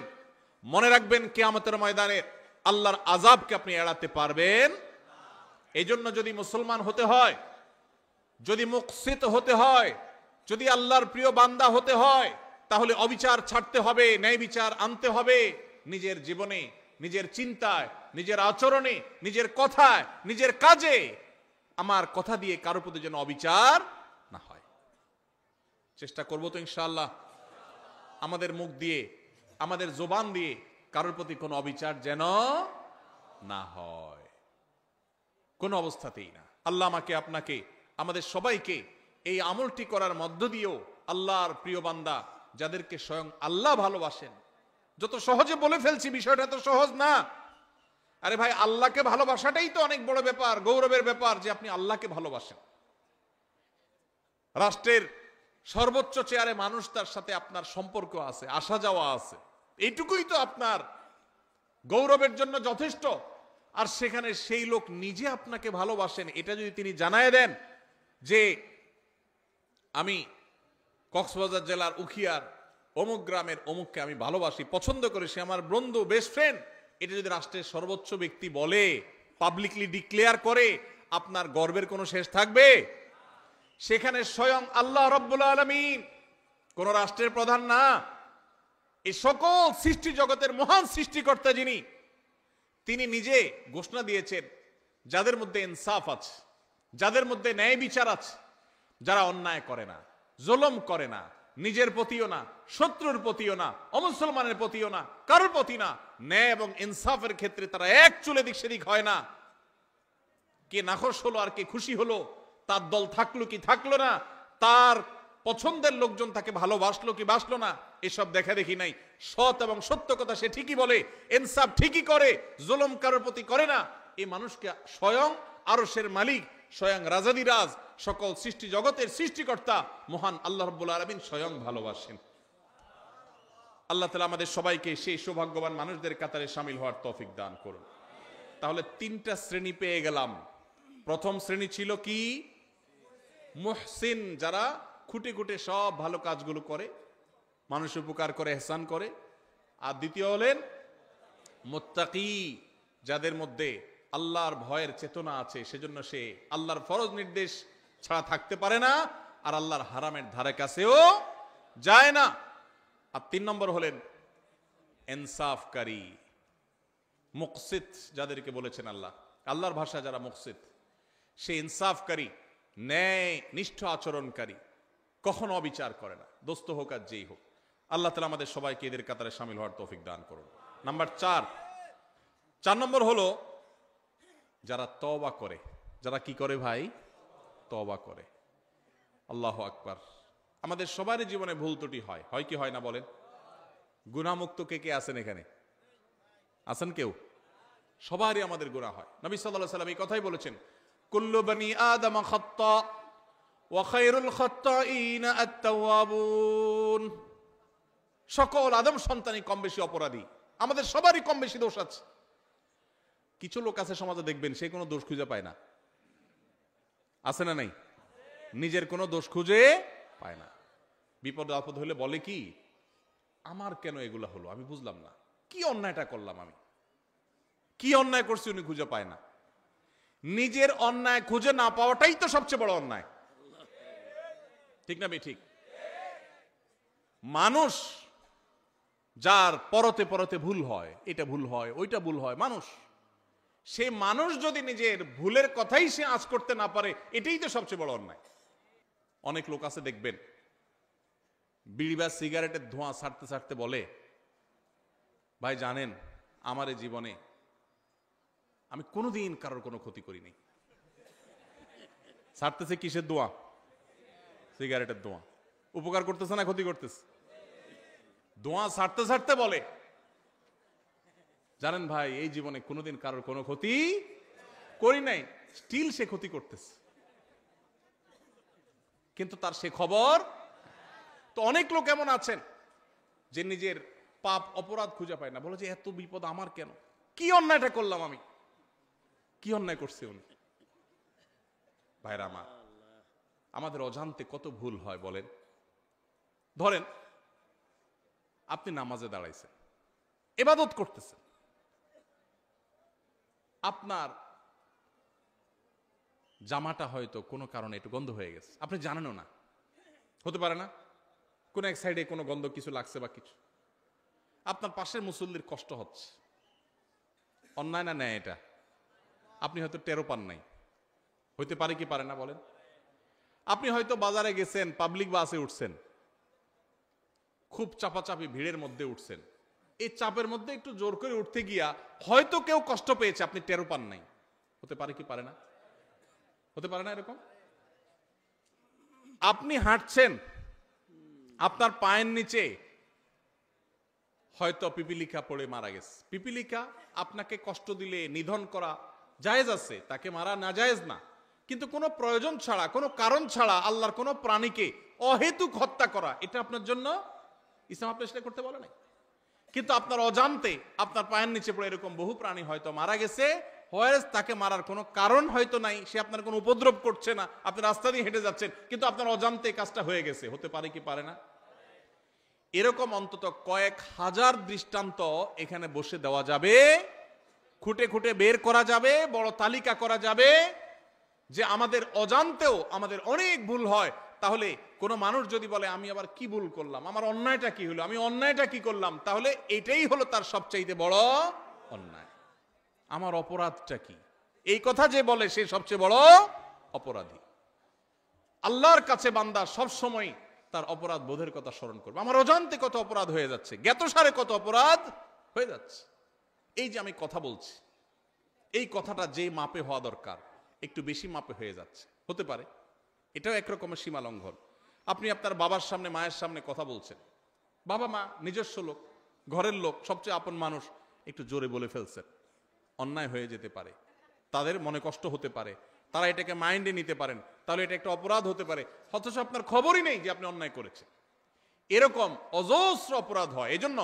মনে রাখবেন, কিয়ামতের ময়দানে আল্লাহর আযাবকে আপনি এড়াতে পারবেন। এই জন্য যদি মুসলমান হতে হয়, যদি মুকসিত হতে হয়, যদি আল্লাহর প্রিয় বান্দা হতে হয়, তাহলে অবিচার ছাড়তে হবে, ন্যায় বিচার আনতে হবে নিজের জীবনে, নিজের চিন্তায়, নিজের আচরণে, নিজের কথায়, নিজের কাজে। আমার কথা দিয়ে কারোর প্রতি যেন অবিচার না হয়। চেষ্টা করবো তো ইনশাআল্লাহ, আমাদের মুখ দিয়ে, আমাদের জবান দিয়ে কারোর প্রতি কোনো অবিচার যেন না হয়, কোনো অবস্থাতেই না। আল্লাহ আমাকে, আপনাকে, আমাদের সবাইকে এই আমলটি করার মধ্য দিয়েও আল্লাহর প্রিয় বান্দা যাদেরকে স্বয়ং আল্লাহ ভালোবাসেন। যত সহজে বলে ফেলছি, বিষয়টা তো সহজ না। আরে ভাই, আল্লাহকে ভালোবাসাটাই তো অনেক বড় ব্যাপার, গৌরবের ব্যাপার যে আপনি আল্লাহকে ভালোবাসেন। রাষ্ট্রের সর্বোচ্চ চেয়ারে মানুষ, তার সাথে আপনার সম্পর্ক আছে, আসা যাওয়া আছে, এইটুকুই তো আপনার গৌরবের জন্য যথেষ্ট। আর সেখানে সেই লোক নিজে আপনাকে ভালোবাসেন, এটা যদি তিনি জানায় দেন যে আমি কক্সবাজার জেলার উখিয়ার অমুক গ্রামের অমুককে আমি ভালোবাসি, পছন্দ করি, সে আমার বন্ধু, বেস্ট ফ্রেন্ড, এটা যদি রাষ্ট্রের সর্বোচ্চ ব্যক্তি বলে, পাবলিকলি ডিক্লেয়ার করে, আপনার গর্বের কোনো শেষ থাকবে? সেখানে স্বয়ং আল্লাহ রাব্বুল আলামিন, কোন রাষ্ট্রের প্রধান না, এই সকল সৃষ্টি জগতের মহান সৃষ্টিকর্তা যিনি, তিনি নিজে ঘোষণা দিয়েছেন যাদের মধ্যে ইনসাফ আছে, যাদের মধ্যে ন্যায় বিচার আছে, যারা অন্যায় করে না, জুলুম করে না, নিজের প্রতিও না, শত্রুর প্রতিও না, অমুসলমানের প্রতিও না, কারোর প্রতি না, ন্যায় এবং ইনসাফের ক্ষেত্রে তারা এক চুলে দিক সেদিক হয় না। কে নাখোশ হলো আর কে খুশি হলো, তার দল থাকলো কি থাকলো না, তার পছন্দের লোকজন তাকে ভালোবাসলো কি বাসলো না, এসব দেখা দেখি নাই। সৎ এবং সত্য কথা সে ঠিকই বলে, ইনসাফ ঠিকই করে, জুলুম কারোর প্রতি করে না। এই মানুষকে স্বয়ং আরশের মালিক, স্বয়ং রাজাদিরাজ, সকল সৃষ্টি জগতের সৃষ্টিকর্তা মহান আল্লাহ রাব্বুল আলামিন স্বয়ং ভালোবাসেন। আল্লাহ তাআলা আমাদের সবাইকে সেই সৌভাগ্যবান মানুষদের কাতারে শামিল হওয়ার তৌফিক দান করুন। তাহলে তিনটা শ্রেণী পেয়ে গেলাম। প্রথম শ্রেণী ছিল কি? মুহসিন, যারা খুঁটে খুঁটে সব ভালো কাজগুলো করে, মানুষ উপকার করে, ইহসান করে। আর দ্বিতীয় হলেন মুত্তাকি, যাদের মধ্যে আল্লাহর ভয়ের চেতনা আছে, সেজন্য সে আল্লাহর ফরজ নির্দেশ ছাড়া থাকতে পারে না, আর আল্লাহর হারামের ধারে কাছেও যায় না। আর 3 নম্বর হলেন ইনসাফকারী, মুকসিত, যাদেরকে বলেছেন আল্লাহ। আল্লাহর ভাষা যারা মুকসিত, সে ইনসাফকারী, ন্যায় নিষ্ঠ আচরণকারী, কখনো অবিচার করে না, দোস্ত হোক আর যেই হোক। আল্লাহ তাআলা আমাদের সবাইকে এদের কাতারে শামিল হওয়ার তৌফিক দান করুন। নাম্বার 4 নম্বর হলো যারা তওবা করে। যারা কি করে ভাই? তওবা করে। আল্লাহু আকবার। আমাদের সবারই জীবনে ভুল ত্রুটি হয়, হয় কি হয় না বলেন? গুনাহমুক্ত কে কে আছেন এখানে? আছেন কেউ? সবারই আমাদের গুনাহ হয়। নবী সাল্লাল্লাহু আলাইহি ওয়াসাল্লাম এই কথাই বলেছেন, কুল্লু বনি আদম খাত্তা ওয়া খায়রুল খাত্তাইনা আত-তাওয়াবুন। সকল আদম সন্তানই কম বেশি অপরাধী, আমাদের সবারই কম বেশি দোষ আছে। কিছু লোক আছে সমাজে, দেখবেন সে কোনো দোষ খুঁজে পায় না। আছে না নাই? নিজের কোনো দোষ খুঁজে পায় না। বিপদ আপদ হলে বলে কি, আমার কেন এগুলা হলো, আমি বুঝলাম না, কি অন্যায়টা করলাম, আমি কি অন্যায় করছি, উনি খুঁজে পায় না। নিজের অন্যায় খুঁজে না পাওয়াটাই তো সবচেয়ে বড় অন্যায়, ঠিক না? ঠিক। মানুষ যার পরতে পরতে ভুল হয়, এটা ভুল হয়, ওইটা ভুল হয়, মানুষ, সে মানুষ যদি নিজের ভুলের কথাই সে আঁচ করতে না পারে, এটাই তো সবচেয়ে বড় অন্যায়। অনেক লোক আছে দেখবেন বিড়ি বা সিগারেটের ধোঁয়া ছাড়তে ছাড়তে বলে, ভাই জানেন আমার এই জীবনে আমি কোনোদিন কারোর কোনো ক্ষতি করিনি। ছাড়তেছে কিসের ধোঁয়া? সিগারেটের ধোঁয়া। উপকার করতেছে না ক্ষতি করতেছে? ধোঁয়া ছাড়তে ছাড়তে বলে, জানেন ভাই এই জীবনে কোনোদিন কারোর কোনো ক্ষতি করি নাই। স্টিল সে ক্ষতি করতেছে, কিন্তু তার সে খবর। তো অনেক লোক এমন আছেন যে নিজের পাপ অপরাধ খুঁজে পায় না, বলে যে এত বিপদ আমার কেন, কি অন্যায়টা করলাম আমি, কি অন্যায় করছে উনি। ভাইরা আমার, আমাদের অজান্তে কত ভুল হয় বলেন। ধরেন আপনি নামাজে দাঁড়াইছেন, ইবাদত করতেছেন, আপনার জামাটা হয়তো কোনো কারণে একটু গন্ধ হয়ে গেছে, আপনি জানেনও না, হতে পারে না কোন এক সাইডে কোনো গন্ধ কিছু লাগছে বা কিছু, আপনার পাশের মুসল্লির কষ্ট হচ্ছে, অন্যায় না ন্যায় এটা? আপনি হয়তো টেরো পান নাই, হইতে পারে কি পারে না বলেন? আপনি হয়তো বাজারে গেছেন, পাবলিক বাসে উঠছেন, খুব চাপাচাপি ভিড়ের মধ্যে উঠছেন, এই চাপের মধ্যে একটু জোর করে উঠতে গিয়া হয়তো কেউ কষ্ট পেয়েছে, আপনি টেরো পান নাই, হতে পারে কি পারে না? হতে পারে না এরকম? আপনি হাঁটছেন, আপনার পায়ের নিচে হয়তো পিপিলিকা পড়ে মারা গেছে। পিপিলিকা আপনাকে কষ্ট দিলে নিধন করা জায়েজ আছে, তাকে মারা না জায়েজ না, কিন্তু কোনো প্রয়োজন ছাড়া, কোনো কারণ ছাড়া আল্লাহর কোনো প্রাণীকে অহেতুক হত্যা করা, এটা আপনার জন্য ইসলাম আপনি সেটা করতে বলে নাই। কিন্তু আপনার অজান্তে আপনার পায়ের নিচে পড়ে এরকম বহু প্রাণী হয়তো মারা গেছে, তাকে মারার কোনো কারণ হয়তো নাই, সে আপনার কোনো উপদ্রব করছে না, আপনি রাস্তা দিয়ে হেঁটে যাচ্ছেন, কিন্তু আপনার অজান্তে কাজটা হয়ে গেছে, হতে পারে কি পারে না? এরকম অন্তত কয়েক হাজার দৃষ্টান্ত এখানে বসে দেওয়া যাবে, খুঁটে খুঁটে বের করা যাবে, বড় তালিকা করা যাবে, যে আমাদের অজান্তেও আমাদের অনেক ভুল হয়। তাহলে কোনো মানুষ যদি বলে আমি আবার কি ভুল করলাম, আমার অন্যায়টা কি হলো, আমি অন্যায়টা কি করলাম, তাহলে এটাই হলো তার সবচাইতে বড় অন্যায়। আমার অপরাধটা কি, এই কথা যে বলে সে সবচেয়ে বড় অপরাধী। আল্লাহর কাছে বান্দা সব সময় তার অপরাধ বোধের কথা স্মরণ করবে। আমার অজান্তে কত অপরাধ হয়ে যাচ্ছে, জ্ঞাতসারে কত অপরাধ হয়ে যাচ্ছে। এই যে আমি কথা বলছি, এই কথাটা যে মাপে হওয়া দরকার একটু বেশি মাপে হয়ে যাচ্ছে, হতে পারে এটাও একরকমের সীমা লঙ্ঘন। আপনি আপনার বাবার সামনে মায়ের সামনে কথা বলছেন, বাবা মা নিজস্ব লোক, ঘরের লোক, সবচেয়ে আপন মানুষ, একটু জোরে বলে ফেলছেন, অন্যায় হয়ে যেতে পারে, তাদের মনে কষ্ট হতে পারে, তারা এটাকে মাইন্ডে নিতে পারেন, তাহলে এটা একটা অপরাধ হতে পারে, অথচ আপনার খবরই নেই যে আপনি অন্যায় করেছেন। এরকম অজস্র অপরাধ হয়। এজন্য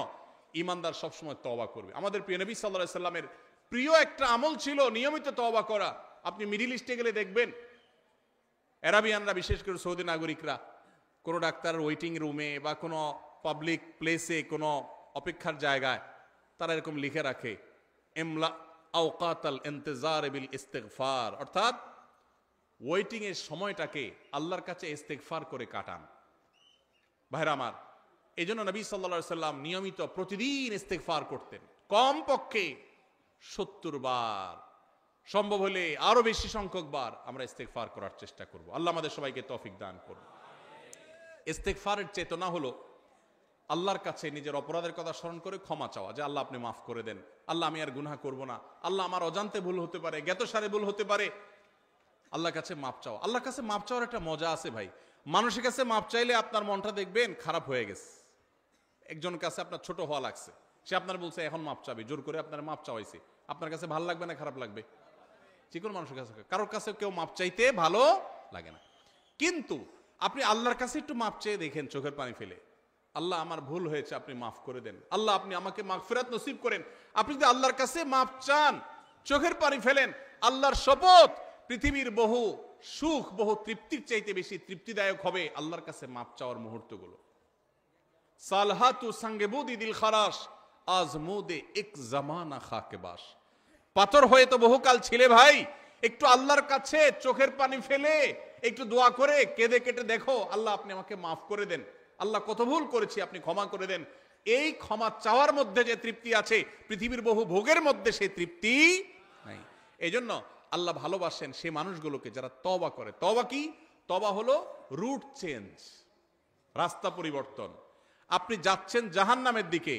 ইমানদার সবসময় তওবা করবে। আমাদের প্রিয় নবী সাল্লাল্লাহু আলাইহি সাল্লামের প্রিয় একটা আমল ছিল নিয়মিত তওবা করা। আপনি মিডল ইস্টে গেলে দেখবেন আরাবিয়ানরা, বিশেষ করে সৌদি নাগরিকরা, কোনো ডাক্তারের ওয়েটিং রুমে বা কোনো পাবলিক প্লেসে, কোনো অপেক্ষার জায়গায় তারা এরকম লিখে রাখে ইমলা আওকাতাল ইন্তেজার বিল ইস্তিগফার, অর্থাৎ ওয়েটিং এর সময়টাকে আল্লাহর কাছে ইস্তিগফার করে কাটান। ভাইরা আমার, এই জন্য নবী সাল্লাল্লাহু আলাইহি সাল্লাম নিয়মিত প্রতিদিন ইস্তিগফার করতেন, কমপক্ষে 70 বার, সম্ভব হলে আরো বেশি সংখ্যক বার আমরা ইস্তিগফার করার চেষ্টা করব। আল্লাহ আমাদের সবাইকে তৌফিক দান করুন। ইস্তিগফারের চেতনা হলো আল্লাহর কাছে নিজের অপরাধের কথা স্মরণ করে ক্ষমা চাওয়া, যে আল্লাহ আপনি মাফ করে দেন, আল্লাহ আমি আর গুনাহ করব না, আল্লাহ আমার অজান্তে ভুল হতে পারে, জ্ঞাতসারে ভুল হতে পারে, আল্লাহর কাছে মাপ চাওয়া। আল্লাহর কাছে মাপ চাওয়ার একটা মজা আছে ভাই। মানুষের কাছে মাপ চাইলে আপনার মনটা দেখবেন খারাপ হয়ে গেছে, একজনের কাছে আপনার ছোট হওয়া লাগছে, সে আপনার বলছে এখন মাপ চাবে, জোর করে আপনার মাপ চাওয়াইছে, আপনার কাছে ভালো লাগবে না খারাপ লাগবে? যে কোনো মানুষের কাছে, কারোর কাছে কেউ মাপ চাইতে ভালো লাগে না। কিন্তু আপনি আল্লাহর কাছে একটু মাপ চেয়ে দেখেন, চোখের পানি ফেলে, আল্লাহ আমার ভুল হয়েছে, আপনি মাফ করে দেন, আল্লাহ আপনি আমাকে মাগফিরাত নসিব করেন। আপনি যদি আল্লাহর কাছে মাপ চান, চোখের পানি ফেলেন, আল্লাহর শপথ, পৃথিবীর বহু সুখ, বহু তৃপ্তির চাইতে বেশি তৃপ্তিদায়ক হবে আল্লাহর কাছে মাপ চাওয়ার মুহূর্তগুলো। সালহাতু সাঙ্গেবুদি দিল খারাস আজমুদে এক জামানা খাকেবাস। পাথর হয়ে তো বহুকাল ছিলে ভাই, একটু আল্লাহর কাছে চোখের পানি ফেলে একটু দোয়া করে কেঁদে কেটে দেখো, আল্লাহ আপনি আমাকে মাফ করে দেন, আল্লাহ কত ভুল করেছি আপনি ক্ষমা করে দেন। এই ক্ষমা চাওয়ার মধ্যে যে তৃপ্তি আছে, পৃথিবীর বহু ভোগের মধ্যে সেই তৃপ্তি নাই। এই জন্য আল্লাহ ভালোবাসেন সেই মানুষগুলোকে যারা তওবা করে। তওবা কি? তওবা হলো রুট চেঞ্জ, রাস্তা পরিবর্তন। আপনি যাচ্ছেন জাহান্নামের দিকে,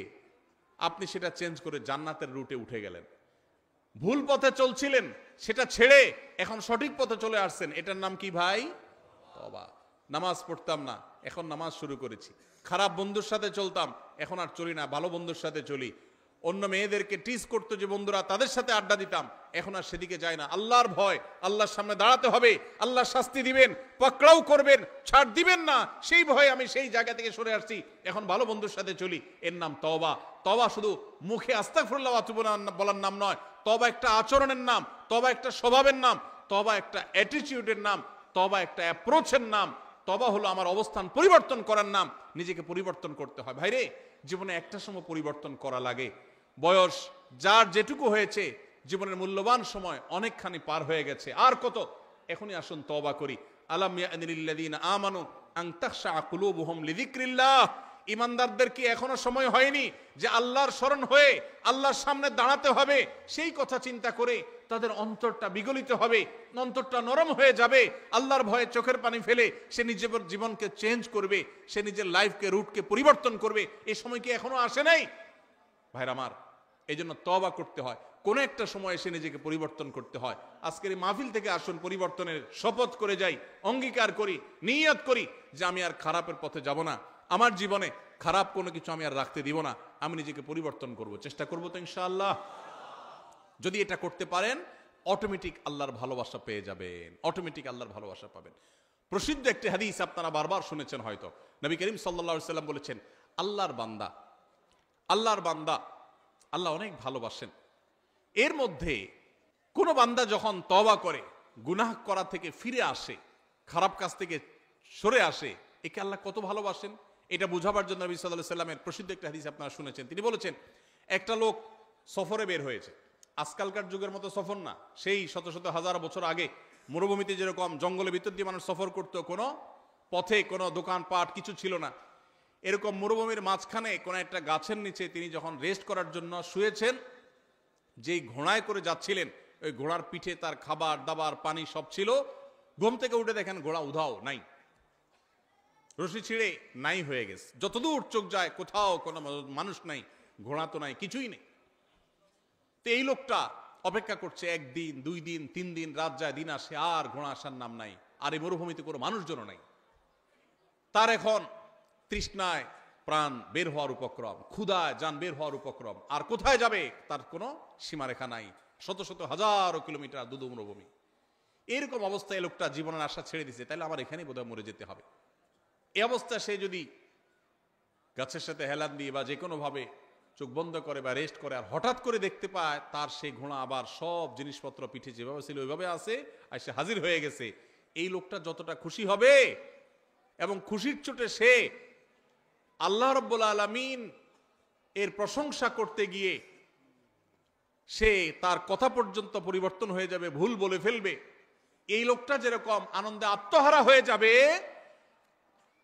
আপনি সেটা চেঞ্জ করে জান্নাতের রুটে উঠে গেলেন। ভুল পথে চলছিলেন, সেটা ছেড়ে এখন সঠিক পথে চলে আসছেন, এটার নাম কি ভাই? তওবা। নামাজ পড়তাম না, এখন নামাজ শুরু করেছি। খারাপ বন্ধুর সাথে চলতাম, এখন আর চলি না, ভালো বন্ধুর সাথে চলি। অন্য মেয়েদেরকে টিজ করতো যে বন্ধুরা, তাদের সাথে আড্ডা দিতাম, এখন আর সেদিকে যায় না। আল্লাহর ভয়, আল্লাহর সামনে দাঁড়াতে হবে, আল্লাহ শাস্তি দিবেন, পাকড়াও করবেন, ছাড় দিবেন না, সেই ভয়ে আমি সেই জায়গা থেকে সরে আসছি, এখন ভালো বন্ধুর সাথে চলি। এর নাম তওবা। তওবা শুধু মুখে আস্তাগফিরুল্লাহ ওয়া আতুবু ইলাইহি বলার নাম নয়, তওবা একটা আচরণের নাম, তওবা একটা স্বভাবের নাম, তওবা একটা অ্যাটিটিউডের নাম, তওবা একটা অ্যাপ্রোচের নাম। তওবা হলো আমার অবস্থান পরিবর্তন করার নাম, নিজেকে পরিবর্তন করতে হয়। ভাইরে, জীবনে একটা সময় পরিবর্তন করা লাগে। বয়স যার যেটুকু হয়েছে, জীবনের মূল্যবান সময় অনেকখানি পার হয়ে গেছে, আর কত? এখনই আসুন তওবা করি। আলাম ইয়ানিল্লাযীনা আমানু আন তাখশা কুলুবুহুম লিযিকরিল্লাহ। ইমানদারদের কি এখনো সময় হয়নি যে আল্লাহর স্মরণ হয়ে আল্লাহর সামনে দাঁড়াতে হবে? সেই কথা চিন্তা করে তাদের অন্তরটা বিগলিত হবে, অন্তরটা নরম হয়ে যাবে, আল্লাহর ভয়ে চোখের পানি ফেলে সে নিজের জীবনকে চেঞ্জ করবে, সে নিজের লাইফকে, রুটকে পরিবর্তন করবে। এই সময় কি এখনো আসে নাই? ভাইরা আমার, এই জন্য তওবা করতে হয়, কোন একটা সময় এসে নিজেকে পরিবর্তন করতে হয়। আজকের এই মাহফিল থেকে আসুন পরিবর্তনের শপথ করে যাই, অঙ্গীকার করি, নিয়ত করি যে আমি আর খারাপের পথে যাব না, আমার জীবনে খারাপ কোনো কিছু আমি আর রাখতে দিব না, আমি নিজেকে পরিবর্তন করব, চেষ্টা করব তো ইনশাআল্লাহ। যদি এটা করতে পারেন, অটোমেটিক আল্লাহর ভালোবাসা পেয়ে যাবেন, অটোমেটিক আল্লাহর ভালোবাসা পাবেন। প্রসিদ্ধ একটি হাদিস আপনারা বারবার শুনেছেন হয়তো, নবী করিম সাল্লাল্লাহু আলাইহি সাল্লাম বলেছেন, আল্লাহর বান্দা, আল্লাহর বান্দা আল্লাহ অনেক ভালোবাসেন। এর মধ্যে কোন বান্দা যখন তওবা করে, গুনাহ করা থেকে ফিরে আসে, খারাপ কাজ থেকে সরে আসে, একে আল্লাহ কত ভালোবাসেন এটা বোঝাবার জন্য নবী সাল্লাল্লাহু আলাইহি সাল্লামের প্রসিদ্ধ একটা হাদিস আপনারা শুনেছেন। তিনি বলেছেন, একটা লোক সফরে বের হয়েছে, আজকালকার যুগের মতো সফর না, সেই শত শত হাজার বছর আগে মরুভূমিতে যেরকম জঙ্গলের ভিতর দিয়ে মানুষ সফর করতো, কোনো পথে কোনো দোকানপাট কিছু ছিল না, এরকম মরুভূমির মাঝখানে কোন একটা গাছের নিচে তিনি যখন রেস্ট করার জন্য শুয়েছেন, যেই ঘোড়ায় করে যাচ্ছিলেন, ওই ঘোড়ার পিঠে তার খাবার দাবার পানি সব ছিল। ঘুম থেকে উঠে দেখেন ঘোড়া উধাও, নাই, রশি ছিঁড়ে নাই হয়ে গেছে। যতদূর চোখ যায় কোথাও কোনো মানুষ নাই, ঘোড়া তো নাই, কিছুই নেই। তো এই লোকটা অপেক্ষা করছে, একদিন, 2 দিন, 3 দিন, রাত যায়, দিন আসে, আর ঘোড়া আসার নাম নাই, আর এই মরুভূমিতে কোনো মানুষজনও নাই। তার এখন তৃষ্ণায় প্রাণ বের হওয়ার উপক্রম, ক্ষুধায় যান বের হওয়ার উপক্রম, আর কোথায় যাবে তার কোনো সীমারেখা নাই, শত শত হাজারো কিলোমিটার দুদু মরুভূমি। এরকম অবস্থায় লোকটা জীবনের আশা ছেড়ে দিছে, তাহলে আমার এখানেই বোধহয় মরে যেতে হবে। এই অবস্থায় সে যদি গাছের সাথে হেলান দিয়ে বা যে কোনো ভাবে চোখ বন্ধ করে বা রেস্ট করে, আর হঠাৎ করে দেখতে পায় তার সেই ঘোড়া আবার সব জিনিসপত্র পিঠে যেভাবে ছিল ওইভাবে আছে, আর সে হাজির হয়ে গেছে, এই লোকটা যতটা খুশি হবে, এবং খুশির চোটে সে আল্লাহ রাব্বুল আলামিন এর প্রশংসা করতে গিয়ে সে তার কথা পর্যন্ত পরিবর্তন হয়ে যাবে, ভুল বলে ফেলবে। এই লোকটা যেরকম আনন্দে আত্মহারা হয়ে যাবে,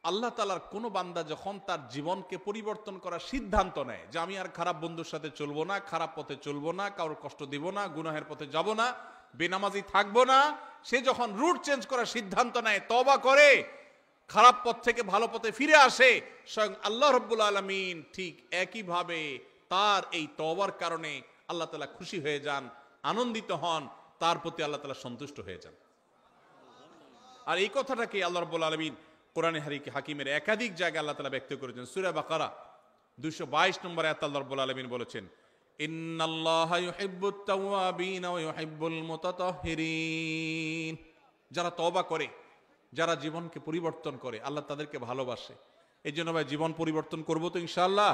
আল্লাহ তাআলার কোন বান্দা যখন তার জীবনকে পরিবর্তন করার সিদ্ধান্ত নেয় যে আমি আর খারাপ বন্ধুর সাথে চলবো না, খারাপ পথে চলবো না, কারোর কষ্ট দিব না, গুনাহের পথে যাব না, বেনামাজি থাকবো না, সে যখন রুট চেঞ্জ করার সিদ্ধান্ত নেয়, তওবা করে, খারাপ পথ থেকে ভালো পথে ফিরে আসে, স্বয়ং আল্লাহ রাব্বুল আলামিন ঠিক একইভাবে তার এই তওবার কারণে আল্লাহ তাআলা খুশি হয়ে যান, আনন্দিত হন, তার প্রতি আল্লাহ তাআলা সন্তুষ্ট হয়ে যান। আর এই কথাটাকে আল্লাহ রাব্বুল আলামিন কোরআনে হাকিমের একাধিক জায়গায় আল্লাহ তাআলা ব্যক্ত করেছেন। সূরা বাকারা 222 নম্বর আয়াতে আল্লাহ রাব্বুল আলামিন বলেছেন, ইন্নাল্লাহা ইউহিব্বুত তাওয়াবিনা ওয়া ইউহিব্বুল মুতাতাহহিরিন। যারা তওবা করে, যারা জীবনকে পরিবর্তন করে, আল্লাহ তাদেরকে ভালোবাসে। এই জন্য ভাই জীবন পরিবর্তন করব তো ইনশাআল্লাহ,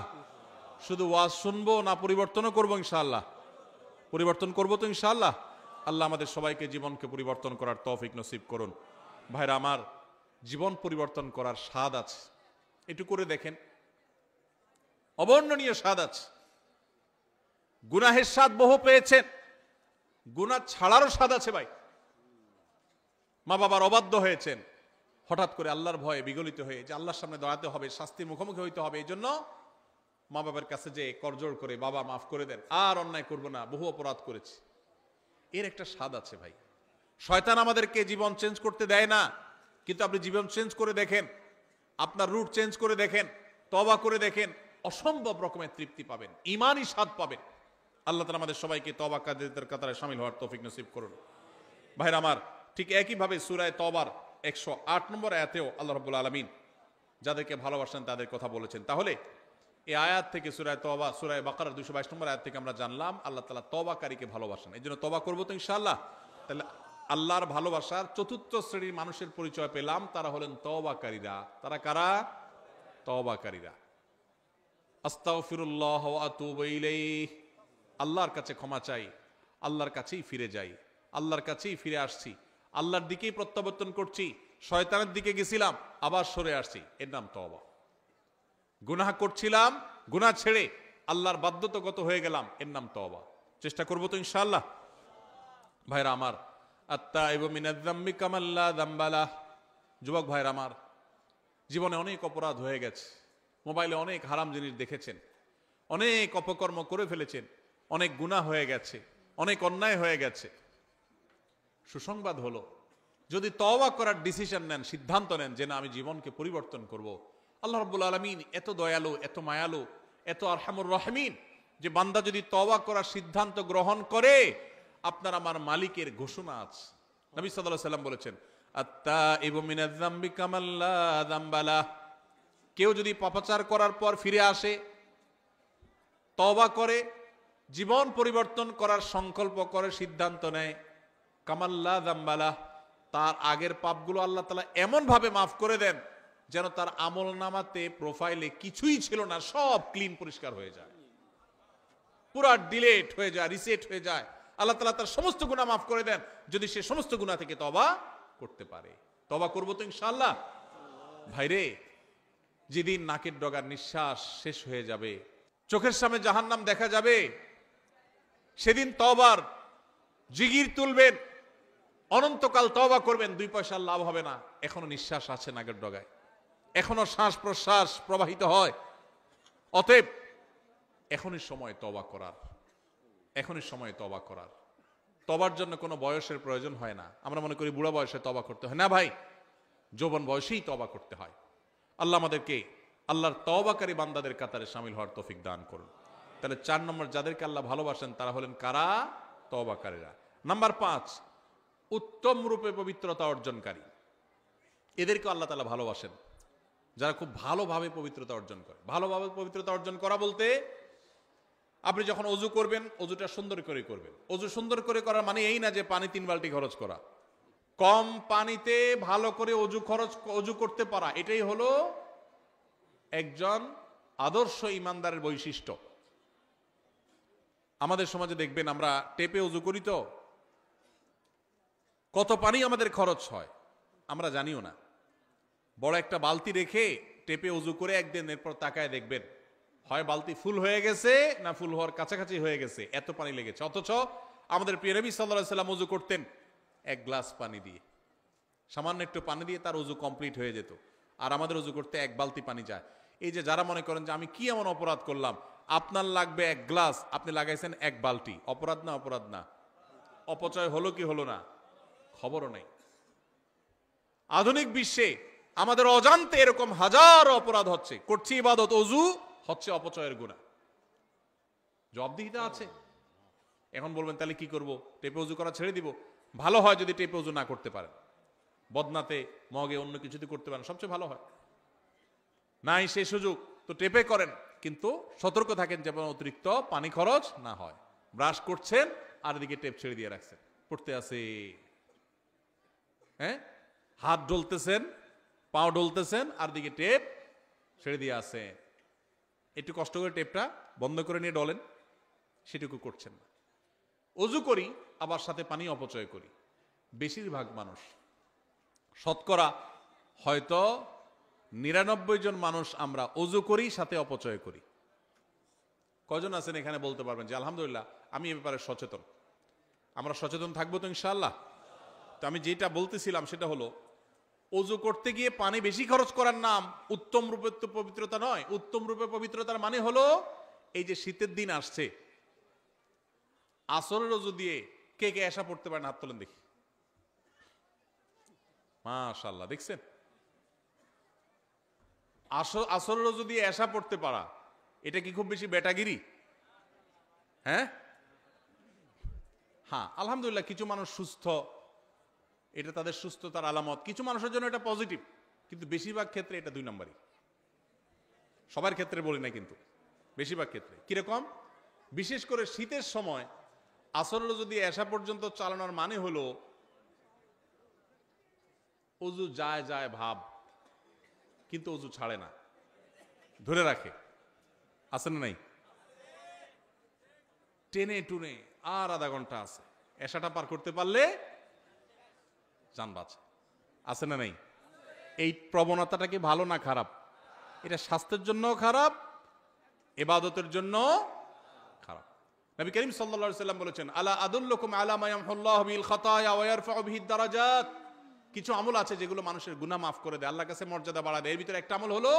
শুধু ওয়াজ শুনবো না, পরিবর্তনও করব ইনশাআল্লাহ, পরিবর্তন করব তো ইনশাআল্লাহ। আল্লাহ আমাদের সবাইকে জীবনকে পরিবর্তন করার তৌফিক নসিব করুন। ভাইরা আমার, জীবন পরিবর্তন করার স্বাদ আছে, একটু করে দেখেন, অবর্ণনীয় স্বাদ আছে। গুনাহের স্বাদ বহু পেয়েছেন, গুনাহ ছাড়ারও স্বাদ আছে ভাই। মা বাবার অবাধ্য হয়েছেন, হঠাৎ করে আল্লাহর ভয়ে বিগলিত হয়ে যে আল্লাহর সামনে দাঁড়াতে হবে, শাস্তির মুখোমুখি হইতে হবে, এই জন্য মা বাবার কাছে যে করজোড় করে, বাবা মাফ করে দেন, আর অন্যায় করবো না, বহু অপরাধ করেছি, এর একটা স্বাদ আছে ভাই। শয়তান আমাদেরকে জীবন চেঞ্জ করতে দেয় না, কিন্তু আপনি জীবন চেঞ্জ করে দেখেন, আপনার রুট চেঞ্জ করে দেখেন, তওবা করে দেখেন, অসম্ভব রকমের তৃপ্তি পাবেন, ঈমানি স্বাদ পাবেন। আল্লাহ তাআলা আমাদের সবাইকে তওবাকারীদের কাতারে শামিল হওয়ার তৌফিক নসিব করুন। ভাইরা আমার, ঠিক একইভাবে সূরা তওবার 108 নম্বর আয়াতেও আল্লাহ রাব্বুল আলামিন যাদেরকে ভালোবাসেন তাদের কথা বলেছেন। তাহলে এই আয়াত থেকে সূরা তওবা, সূরা বাকারার 222 নম্বর আয়াত থেকে আমরা জানলাম আল্লাহ তাআলা তওবাকারীকে ভালোবাসেন। এই জন্য তওবা করবো তো ইনশাআল্লাহ। তাহলে আল্লাহর ভালোবাসার চতুর্থ শ্রেণীর মানুষের পরিচয় পেলাম, তারা হলেন তওবাকারীরা। তারা কারা? তওবাকারীরা। আস্তাগফিরুল্লাহ ওয়া আতুবু ইলাইহি, আল্লাহর কাছে ক্ষমা চাই, আল্লাহর কাছেই ফিরে যাই, আল্লাহর কাছেই ফিরে আসছি, আল্লাহর দিকেই প্রত্যাবর্তন করছি, শয়তানের দিকে গেছিলাম আবার সরে আসছি, এর নাম তওবা। গুনাহ করছিলাম, গুনাহ ছেড়ে আল্লাহর বাধ্যতাগত হয়ে গেলাম, এর নাম তওবা। চেষ্টা করবো তো ইনশাআল্লাহ। ভাইরা আমার, আত্তাইবু মিনাজ যামবি কামান লা যামবা লাহ। যুবক ভাইরা আমার, জীবনে অনেক অপরাধ হয়ে গেছে, মোবাইলে অনেক হারাম জিনিস দেখেছেন, অনেক অপকর্ম করে ফেলেছেন, অনেক গুনাহ হয়ে গেছে, অনেক অন্যায় হয়ে গেছে। সুসংবাদ হলো, যদি তওবা করার ডিসিশন নেন, সিদ্ধান্ত নেন যে না আমি জীবনকে পরিবর্তন করব, আল্লাহ রাব্বুল আলামিন এত দয়ালু, এত মায়ালু, এত আরহামুর রাহিমিন যে বান্দা যদি তওবা করার সিদ্ধান্ত গ্রহণ করে, আপনার আমার মালিকের ঘোষণা আছে। নবী সাল্লাল্লাহু আলাইহি সাল্লাম বলেছেন, আত্তাইবু মিনাজ যামবি কামান লা যামবা লাহ। কেউ যদি পাপাচার করার পর ফিরে আসে, তওবা করে, জীবন পরিবর্তন করার সংকল্প করে, সিদ্ধান্ত নেয়, কামান লা যামবা লাহ, তার আগের পাপগুলো আল্লাহ তাআলা এমন ভাবে মাফ করে দেন যেন তার আমল নামাতে, প্রোফাইলে কিছুই ছিল না, সব ক্লিন, পরিষ্কার হয়ে যায়, পুরা ডিলেট হয়ে যায়, রিসেট হয়ে যায়। আল্লাহ তাআলা তার সমস্ত গুনাহ মাফ করে দেন যদি সে সমস্ত গুনাহ থেকে তওবা করতে পারে। তওবা করবো তো ইনশাআল্লাহ। ভাইরে, যেদিন নাকের ডগার নিঃশ্বাস শেষ হয়ে যাবে, চোখের সামনে জাহান্নাম দেখা যাবে, সেদিন তওবার জিগির তুলবেন, অনন্তকাল তওবা করবেন, 2 পয়সার লাভ হবে না। এখনো নিঃশ্বাস আছে নাকের ডগায়, এখনো শ্বাস প্রশ্বাস প্রবাহিত হয়। অতএব এখনই সময় তওবা করার, এখনই সময় তওবা করার। তওবার জন্য কোনো বয়সের প্রয়োজন হয় না। আমরা মনে করি বুড়া বয়সে তওবা করতে হয়, না ভাই, যৌবন বয়সেই তওবা করতে হয়। আল্লাহ আমাদেরকে আল্লাহর তওবাকারী বান্দাদের কাতারে শামিল হওয়ার তৌফিক দান করুন। তাহলে 4 নম্বর, যাদেরকে আল্লাহ ভালোবাসেন তারা হলেন কারা? তওবাকারীরা। নাম্বার 5, উত্তম রূপে পবিত্রতা অর্জনকারী। এদেরকে আল্লাহ তাআলা ভালোবাসেন, যারা খুব ভালোভাবে পবিত্রতা অর্জন করে। ভালোভাবে পবিত্রতা অর্জন করা বলতে, আপনি যখন অজু করবেন, অজুটা সুন্দর করে করবেন। অজু সুন্দর করে করার মানে এই না যে পানি 3 বালতি খরচ করা। কম পানিতে ভালো করে অজু করতে পারা, এটাই হলো একজন আদর্শ ইমানদারের বৈশিষ্ট্য। আমাদের সমাজে দেখবেন আমরা টেপে অজু করি, তো কত পানি আমাদের খরচ হয় আমরা জানিও না। বড় একটা বালতি রেখে টেপে অজু করে একদিন, এরপর তাকায় দেখবেন হয় বালতি ফুল হয়ে গেছে না ফুল হওয়ার কাছাকাছি হয়ে গেছে, এত পানি লেগেছে। অথচ আমাদের প্রিয় নবী সাল্লাল্লাহু আলাইহি সাল্লাম অজু করতেন 1 গ্লাস পানি দিয়ে, সামান্য একটু পানি দিয়ে তার অজু কমপ্লিট হয়ে যেত। আর আমাদের অজু করতে 1 বালতি পানি যায়। এই যে যারা মনে করেন যে আমি কি এমন অপরাধ করলাম, আপনার লাগবে 1 গ্লাস, আপনি লাগাইছেন 1 বালতি, অপরাধ না? অপরাধ না? অপচয় হলো কি হলো না? খবরও নেই। আধুনিক বিশ্বে আমাদের অজান্তে এরকম হাজারো অপরাধ হচ্ছে, করছি ইবাদত, অজু হচ্ছে অপচয়ের গুনাহ। জবাবদিহিতা আছে। এখন বলবেন তাহলে কি করব? টেপে অজু করা ছেড়ে দিব? ভালো হয় যদি টেপে অজু না করতে পারেন, বদনাতে, মগে, অন্য কিছুতে করতে পারেন, সবচেয়ে ভালো হয়। নাই সেই সুযোগ তো টেপে করেন, কিন্তু সতর্ক থাকেন যেন অতিরিক্ত পানি খরচ না হয়। ব্রাশ করছেন আর এদিকে টেপ ছেড়ে দিয়ে রাখছেন, পড়তে আছে, হ্যাঁ, হাত ডলতেছেন, পাও ডলতেছেন, আর দিকে টেপ ছেড়ে দিয়ে আছে। একটু কষ্ট করে টেপটা বন্ধ করে নিয়ে ডলেন, সেটুকু করছেন না। অজু করি আবার সাথে পানি অপচয় করি। বেশিরভাগ মানুষ, শতকরা হয়তো 99 জন মানুষ আমরা অজু করি সাথে অপচয় করি। কজন আছেন এখানে বলতে পারবেন যে আলহামদুলিল্লাহ আমি এ ব্যাপারে সচেতন? আমরা সচেতন থাকবো তো ইনশাআল্লাহ। তো আমি যেটা বলতেছিলাম সেটা হলো, অজু করতে গিয়ে পানি বেশি খরচ করার নাম উত্তম রূপে পবিত্রতা নয়। উত্তম রূপে পবিত্রতার মানে হলো, এই যে শীতের দিন আসছে, আসরের অজু দিয়ে কে কে এসা পড়তে পারেন? হাত তোলেন দেখি। মাশাআল্লাহ, দেখছেন? আসরেরও যদি এশা পড়তে পারা, এটা কি খুব বেশি বেটাগিরি? হ্যাঁ হ্যাঁ, আলহামদুলিল্লাহ কিছু মানুষ সুস্থ, এটা তাদের সুস্থতার আলামত, কিছু মানুষের জন্য এটা পজিটিভ, কিন্তু বেশিরভাগ ক্ষেত্রে এটা 2 নম্বরই। সবার ক্ষেত্রে বলি না, কিন্তু বেশিরভাগ ক্ষেত্রে কিরকম, বিশেষ করে শীতের সময় আসরেরও যদি এশা পর্যন্ত চালানোর মানে হলো অজু যায় যায় ভাব, কিন্তু অজু ছাড়ে না, ধরে রাখে, আছে না নাই? টেনে টুনে আর আধা ঘন্টা আছে, এশাটা পার করতে পারলে জান বাঁচে, আছে না নাই? এই প্রবণতাটা কি ভালো না খারাপ? এটা স্বাস্থ্যের জন্য খারাপ, ইবাদতের জন্য খারাপ। নবী করিম সাল্লাল্লাহু আলাইহি সাল্লাম বলেছেন, আলা আদুল্লুকুম আলা মা ইয়ামহুল্লাহু বিল খাতায়া ওয়া ইয়ারফাউ বিহি দারাজাত। কিছু আমল আছে যেগুলো মানুষের গুনাহ মাফ করে দেয়, আল্লাহর কাছে মর্যাদা বাড়ায় দেয়। এর ভিতরে একটা আমল হলো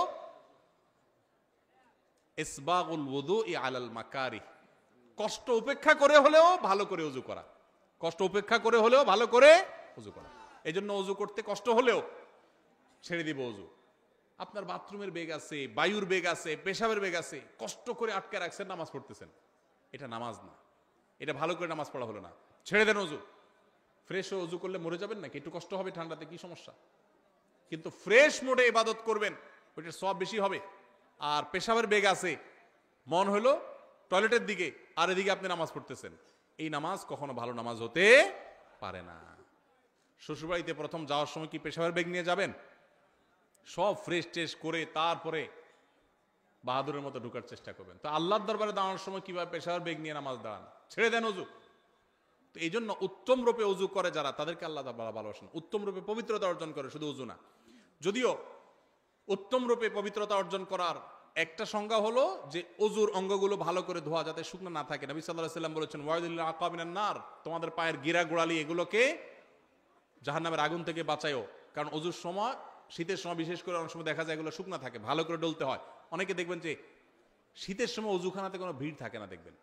ইসবাগুল ওযুই আলাল মাকারিহ, কষ্ট উপেক্ষা করে হলেও ভালো করে ওযু করা, কষ্ট উপেক্ষা করে হলেও ভালো করে ওযু করা। এজন্য ওযু করতে কষ্ট হলেও ছেড়ে দিব ওযু। আপনার বাথরুমের বেগ আছে, বায়ুর বেগ আছে, পেশাবের বেগ আছে, কষ্ট করে আটকে রাখছেন, নামাজ পড়তেছেন, এটা নামাজ না, এটা ভালো করে নামাজ পড়া হলো না, ছেড়ে দেন ওযু। ফ্রেশ ওযু করলে মরে যাবেন নাকি? একটু কষ্ট হবে ঠান্ডাতে, কি সমস্যা? কিন্তু ফ্রেশ মোডে ইবাদত করবেন, ওইটার সওয়াব বেশি হবে। আর পেশাবের বেগ আছে, মন হলো টয়লেটের দিকে, আর এদিকে আপনি নামাজ পড়তেছেন, এই নামাজ কখনো ভালো নামাজ হতে পারে না। শ্বশুরবাড়িতে প্রথম যাওয়ার সময় কি পেশাবের বেগ নিয়ে যাবেন? সব ফ্রেশ ট্রেশ করে তারপরে বাহাদুরের মতো ঢুকার চেষ্টা করবেন। তো আল্লাহর দরবারে দাঁড়ানোর সময় কিভাবে পেশাবের বেগ নিয়ে নামাজ দাঁড়ান? ছেড়ে দেন ওযু। তো এই জন্য উত্তম রূপে ওযু করে যারা, তাদেরকে আল্লাহ ভালোবাসেন। উত্তম রূপে পবিত্রতা অর্জন করে, শুধু ওযু না। যদিও উত্তম রূপে পবিত্রতা অর্জন করার একটা সংজ্ঞা হলো যে অজুর অঙ্গগুলো ভালো করে ধোয়া, যাতে শুকনো না থাকে। নবী সাল্লাল্লাহু আলাইহি সাল্লাম বলেছেন, ওয়াইদুল আকাবিনান নার, তোমাদের পায়ের গিরা গোড়ালি এগুলোকে জাহান্নামের আগুন থেকে বাঁচায়ও। কারণ অজুর সময়, শীতের সময় বিশেষ করে অনেক সময় দেখা যায় এগুলো শুকনা থাকে, ভালো করে ডলতে হয়। অনেকে দেখবেন যে শীতের সময় অজুখানাতে কোনো ভিড় থাকে না, দেখবেন,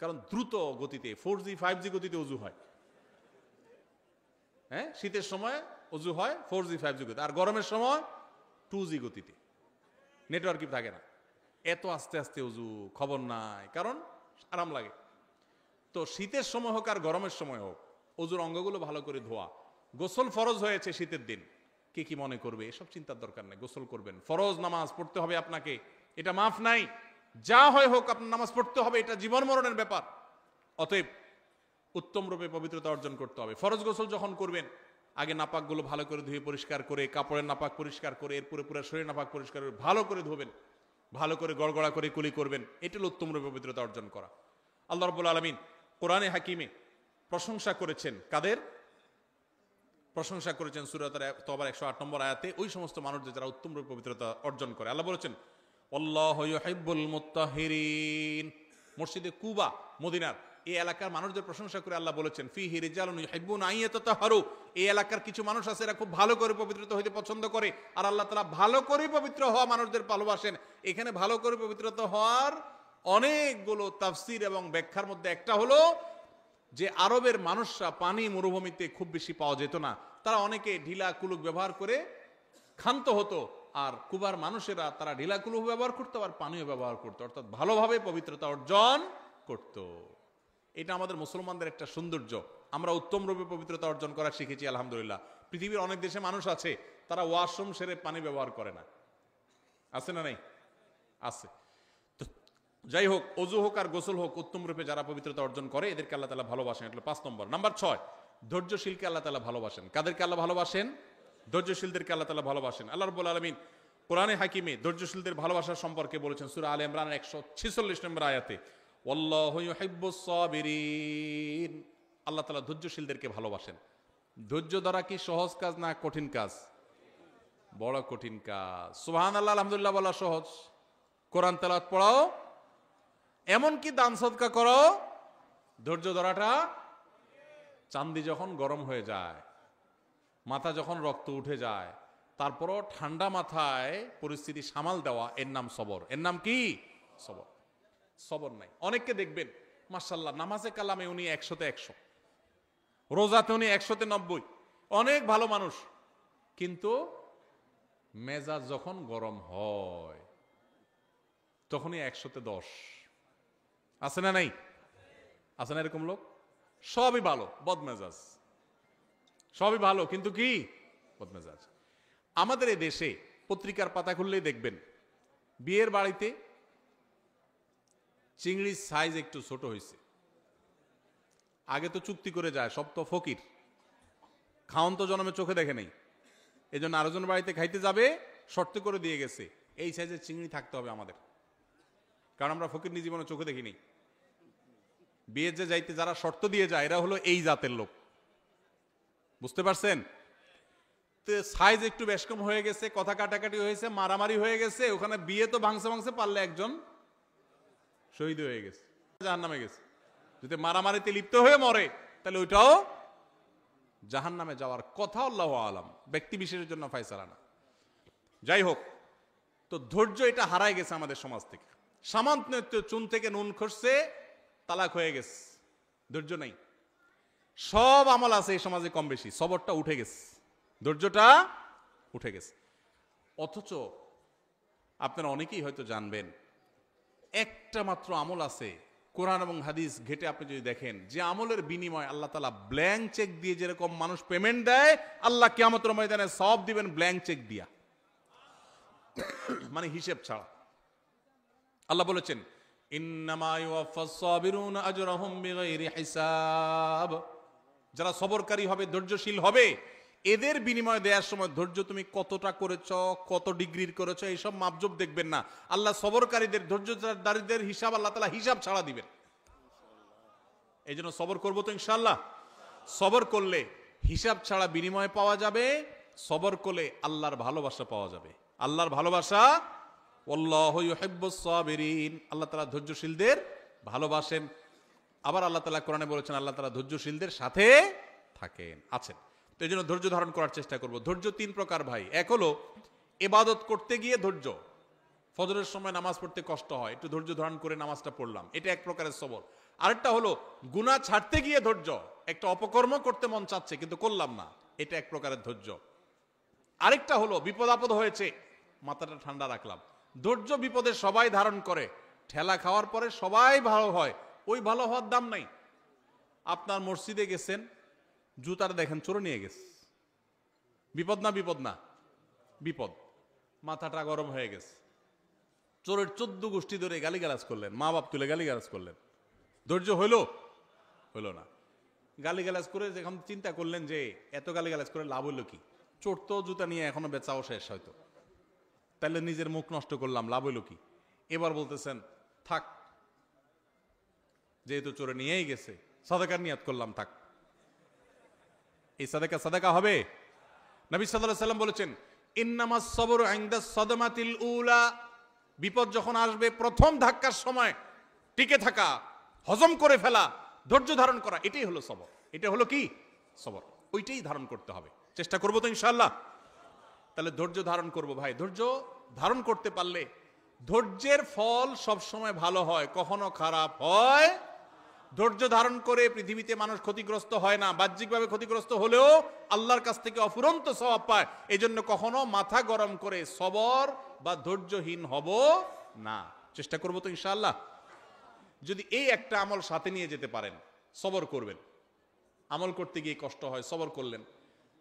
কারণ দ্রুত গতিতে 4G 5G গতিতে অজু হয়। হ্যাঁ, শীতের সময় অজু হয় 4G 5G গতিতে, আর গরমের সময় 2G গতিতে, নেটওয়ার্কই থাকে না। এত আস্তে আস্তে অজু, খবর নাই, কারণ আরাম লাগে। তো শীতের সময় হোক আর গরমের সময় হোক, অজুর অঙ্গগুলো ভালো করে ধোয়া। গোসল ফরজ হয়েছে শীতের দিন, কে কি মনে করবে এসব চিন্তার দরকার নেই, গোসল করবেন। ফরজ নামাজ পড়তে হবে আপনাকে, এটা মাফ নাই, যা হয় হোক আপনার নামাজ পড়তে হবে, এটা জীবন মরণের ব্যাপার। অতএব উত্তম রূপে পবিত্রতা অর্জন করতে হবে। ফরজ গোসল যখন করবেন, আগে নাপাকগুলো ভালো করে ধুয়ে পরিষ্কার করে, কাপড়ের নাপাক পরিষ্কার করে, এরপরে পুরো শরীরের নাপাক পরিষ্কার করে ভালো করে ধোবেন, ভালো করে গড়গড়া করে কুলি করবেন। এটা হলো উত্তম রূপে পবিত্রতা অর্জন করা। আল্লাহ রাব্বুল আলামিন কোরআনে হাকিমে প্রশংসা করেছেন কাদের? প্রশংসা করেছেন সূরা তাওবার 108 নম্বর আয়াতে ওই সমস্ত মানুষদের যারা উত্তম রূপে পবিত্রতা অর্জন করে। আল্লাহ বলেছেন, আল্লাহু ইউহিব্বুল মুত্তাহিরিন। মসজিদে কুবা, মদিনার এই এলাকার মানুষদের প্রশংসা করে আল্লাহ বলেছেন, ফিহি রিজালুন ইউহিব্বুনা আন ইয়াতাতাহারু। এই এলাকার কিছু মানুষ আছে, এরা খুব ভালো করে পবিত্রতা হইতে পছন্দ করে, আর আল্লাহ তাআলা ভালো করে পবিত্র হওয়া মানুষদের ভালোবাসেন। এখানে ভালো করে পবিত্রতা হওয়ার অনেকগুলো তাফসীর এবং ব্যাখ্যার মধ্যে একটা হলো যে আরবের মানুষরা পানি মরুভূমিতে খুব বেশি পাওয়া যেত না, তারা অনেকে ঢিলা কুলুক ব্যবহার করে ক্ষান্ত হতো, আর কুবার মানুষেরা তারা ঢিলা কুলুক ব্যবহার করতো আর পানিও ব্যবহার করতো, অর্থাৎ ভালোভাবে পবিত্রতা অর্জন করত। এটা আমাদের মুসলমানদের একটা সৌন্দর্য, আমরা উত্তম রূপে পবিত্রতা অর্জন করা শিখেছি আলহামদুলিল্লাহ। পৃথিবীর অনেক দেশে মানুষ আছে তারা ওয়াশরুম সেরে পানি ব্যবহার করে না, আছে না? নাই, আছে। তো যাই হোক, অজু হোক আর গোসল হোক, উত্তম রূপে যারা পবিত্রতা অর্জন করে এদেরকে আল্লাহ তাআলা ভালোবাসেন। এটা 5 নম্বর। নাম্বার 6, ধৈর্যশীলকে আল্লাহ তাআলা ভালোবাসেন। কাদেরকে আল্লাহ ভালোবাসেন? ধৈর্যশীলদেরকে আল্লাহ তাআলা ভালোবাসেন। আল্লাহ রাব্বুল আলামিন কোরআনে হাকিমে ধৈর্যশীলদের ভালোবাসা সম্পর্কে বলেছেন সূরা আলে ইমরান 146 নম্বর আয়াতে, ওয়াল্লাহু ইউহিব্বুস সাবিরিন। আল্লাহ তাআলা ধৈর্যশীলদেরকে ভালোবাসেন। ধৈর্য ধরা কি সহজ কাজ না কঠিন কাজ? বড় কঠিন কাজ। সুবহানাল্লাহ, আলহামদুলিল্লাহ বলা সহজ, কোরআন তেলাওয়াত পড়াও, এমনকি দান সদকা করো, ধৈর্য ধরাটা, চান্দি যখন গরম হয়ে যায়, মাথা যখন রক্ত উঠে যায়, তারপরও ঠান্ডা মাথায় পরিস্থিতি সামাল দেওয়া, এর নাম সবর। এর নাম কি? সবর। সবর নাই। অনেককে দেখবেন মাশাআল্লাহ নামাজে কালামে উনি 100তে 100, রোজাতে উনি 100তে 90, অনেক ভালো মানুষ, কিন্তু মেজাজ যখন গরম হয় তখনই 100-10 আছে না নাই? আছে না এরকম লোক? সবই ভালো, বদমেজাজ, সবই ভালো, কিন্তু কি বদমেজাজ। আমাদের এই দেশে পত্রিকার পাতা খুললেই দেখবেন বিয়ের বাড়িতে চিংড়ির সাইজ একটু ছোট হয়েছে। আগে তো চুক্তি করে যায়, সব তো ফকির, খাওন তো জন্মে চোখে দেখে নেই, এই জন্য আরেকজন বাড়িতে খাইতে যাবে, শর্ত করে দিয়ে গেছে এই সাইজের চিংড়ি থাকতে হবে আমাদের, কারণ আমরা ফকির নিজ জীবনে চোখে দেখিনি। বিয়ে যে যাইতে যারা শর্ত দিয়ে যায় এরা হলো এই জাতের লোক, বুঝতে পারছেন? তো সাইজ একটু বেশ কম হয়ে গেছে, কথা কাটাকাটি হয়েছে, মারামারি হয়ে গেছে, ওখানে বিয়ে তো ভাঙছে পারলে একজন শহীদ হয়ে গেছে, জাহান্নামে গেছে। যদি মারামারিতে লিপ্ত হয়ে মরে তাহলে ওইটাও জাহান্নামে যাওয়ার কথা, আল্লাহু আলাম, ব্যক্তি বিশেষের জন্য ফায়সালা না। যাই হোক, তো ধৈর্য এটা হারায় গেছে আমাদের সমাজ থেকে। সামান্য চুন থেকে নুন খসছে, তালাক হয়ে গেছে, ধৈর্য নাই। সব আমল আছে এই সমাজে কম বেশি, সবরটা উঠে গেছে, ধৈর্যটা উঠে গেছে। অথচ আপনারা অনেকেই হয়তো জানবেন একটা মাত্র আমল আছে কোরআন এবং হাদিস ঘেটে আপনি যদি দেখেন, যে আমলের বিনিময় আল্লাহ তাআলা ব্ল্যাঙ্ক চেক দিয়ে যেরকম মানুষ পেমেন্ট দেয়, আল্লাহ কিয়ামতের ময়দানে সব দিবেন ব্ল্যাঙ্ক চেক দিয়া, মানে হিসেব ছাড়া। আল্লাহ বলেছেন ইন্নামা ইউওয়াফাস সাবিরুনা আজরাহুম বিগাইরি হিসাব, যারা সবরকারী হবে, ধৈর্যশীল হবে, এদের বিনিময় দেওয়ার সময় ধৈর্য তুমি কতটা করেছ, কত ডিগ্রির করেছ, এইসব মাপজোপ দেখবেন না। আল্লাহ সবরকারীদের, ধৈর্যধারীদের হিসাব আল্লাহ তাআলা হিসাব ছাড়া দিবেন। এই জন্য সবর করবো তো ইনশাআল্লাহ। সবর করলে হিসাব ছাড়া বিনিময় পাওয়া যাবে, সবর করলে আল্লাহর ভালোবাসা পাওয়া যাবে। আল্লাহর ভালোবাসা, আল্লাহু ইউহিব্বুস সাবিরিন, আল্লাহ তাআলা ধৈর্যশীলদের ভালোবাসেন। আবার আল্লাহ তাআলা কোরআনে বলেছেন আল্লাহ তাআলা ধৈর্যশীলদের সাথে থাকেন, আছেন। তো এই জন্য ধৈর্য ধারণ করার চেষ্টা করব। ধৈর্য 3 প্রকার ভাই। এক হলো ইবাদত করতে গিয়ে ধৈর্য, ফজরের সময় নামাজ পড়তে কষ্ট হয়, একটু ধৈর্য ধারণ করে নামাজটা পড়লাম, এটা এক প্রকারের সবর। আরেকটা হলো গুনাহ ছাড়তে গিয়ে ধৈর্য, একটা অপকর্ম করতে মন চাচ্ছে কিন্তু করলাম না, এটা এক প্রকারের ধৈর্য। আরেকটা হলো বিপদ আপদ হয়েছে, মাথাটা ঠান্ডা রাখলাম। ধৈর্য বিপদে সবাই ধারণ করে, ঠেলা খাওয়ার পরে সবাই ভালো হয়, ওই ভালো হওয়ার দাম নাই। আপনার মসজিদে গেছেন, জুতার দেখেন চোরে নিয়ে গেছে, বিপদ না? বিপদ না? বিপদ। মাথাটা গরম হয়ে গেছে, চোরের 14 গোষ্ঠী ধরে গালিগালাজ করলেন, মা বাপ তুলে গালিগালাজ করলেন, ধৈর্য হইলো? হইলো না। গালিগালাজ করে যখন চিন্তা করলেন যে এত গালিগালাজ করে লাভ হইলো কি, চোর তো জুতা নিয়ে এখনো বেচাও শেষ হয়তো, তাহলে নিজের মুখ নষ্ট করলাম, লাভ হইলো কি? এবার বলতেছেন থাক, যেহেতু চোরে নিয়েই গেছে, সাদাকার নিয়াত করলাম, থাক। এই সাদাকা হবে? নবী সাল্লাল্লাহু আলাইহি সাল্লাম বলেছেন ইন্নামাস সাবরু ইনদা সাদমাতিল উলা, বিপদ যখন আসবে প্রথম ধাক্কার সময় টিকে থাকা, হজম করে ফেলা, ধৈর্য ধারণ করা, এটাই হলো সবর। এটা হলো কি সবর, ওইটাই ধারণ করতে হবে। চেষ্টা করব তো ইনশাআল্লাহ। তাহলে ধৈর্য ধারণ করব ভাই। ধৈর্য ধারণ করতে পারলে ধৈর্যের ফল সব সময় ভালো হয়, কখনো খারাপ হয়। ধৈর্য ধারণ করে পৃথিবীতে মানুষ ক্ষতিগ্রস্ত হয় না, বাহ্যিকভাবে ক্ষতিগ্রস্ত হলেও আল্লাহর কাছ থেকে অফুরন্ত সওয়াব পায়। এই জন্য কখনো মাথা গরম করে সবর বা ধৈর্যহীন হব না। চেষ্টা করব তো ইনশাআল্লাহ। যদি এই একটা আমল সাথে নিয়ে যেতে পারেন, সবর করবেন। আমল করতে গিয়ে কষ্ট হয়, সবর করলেন।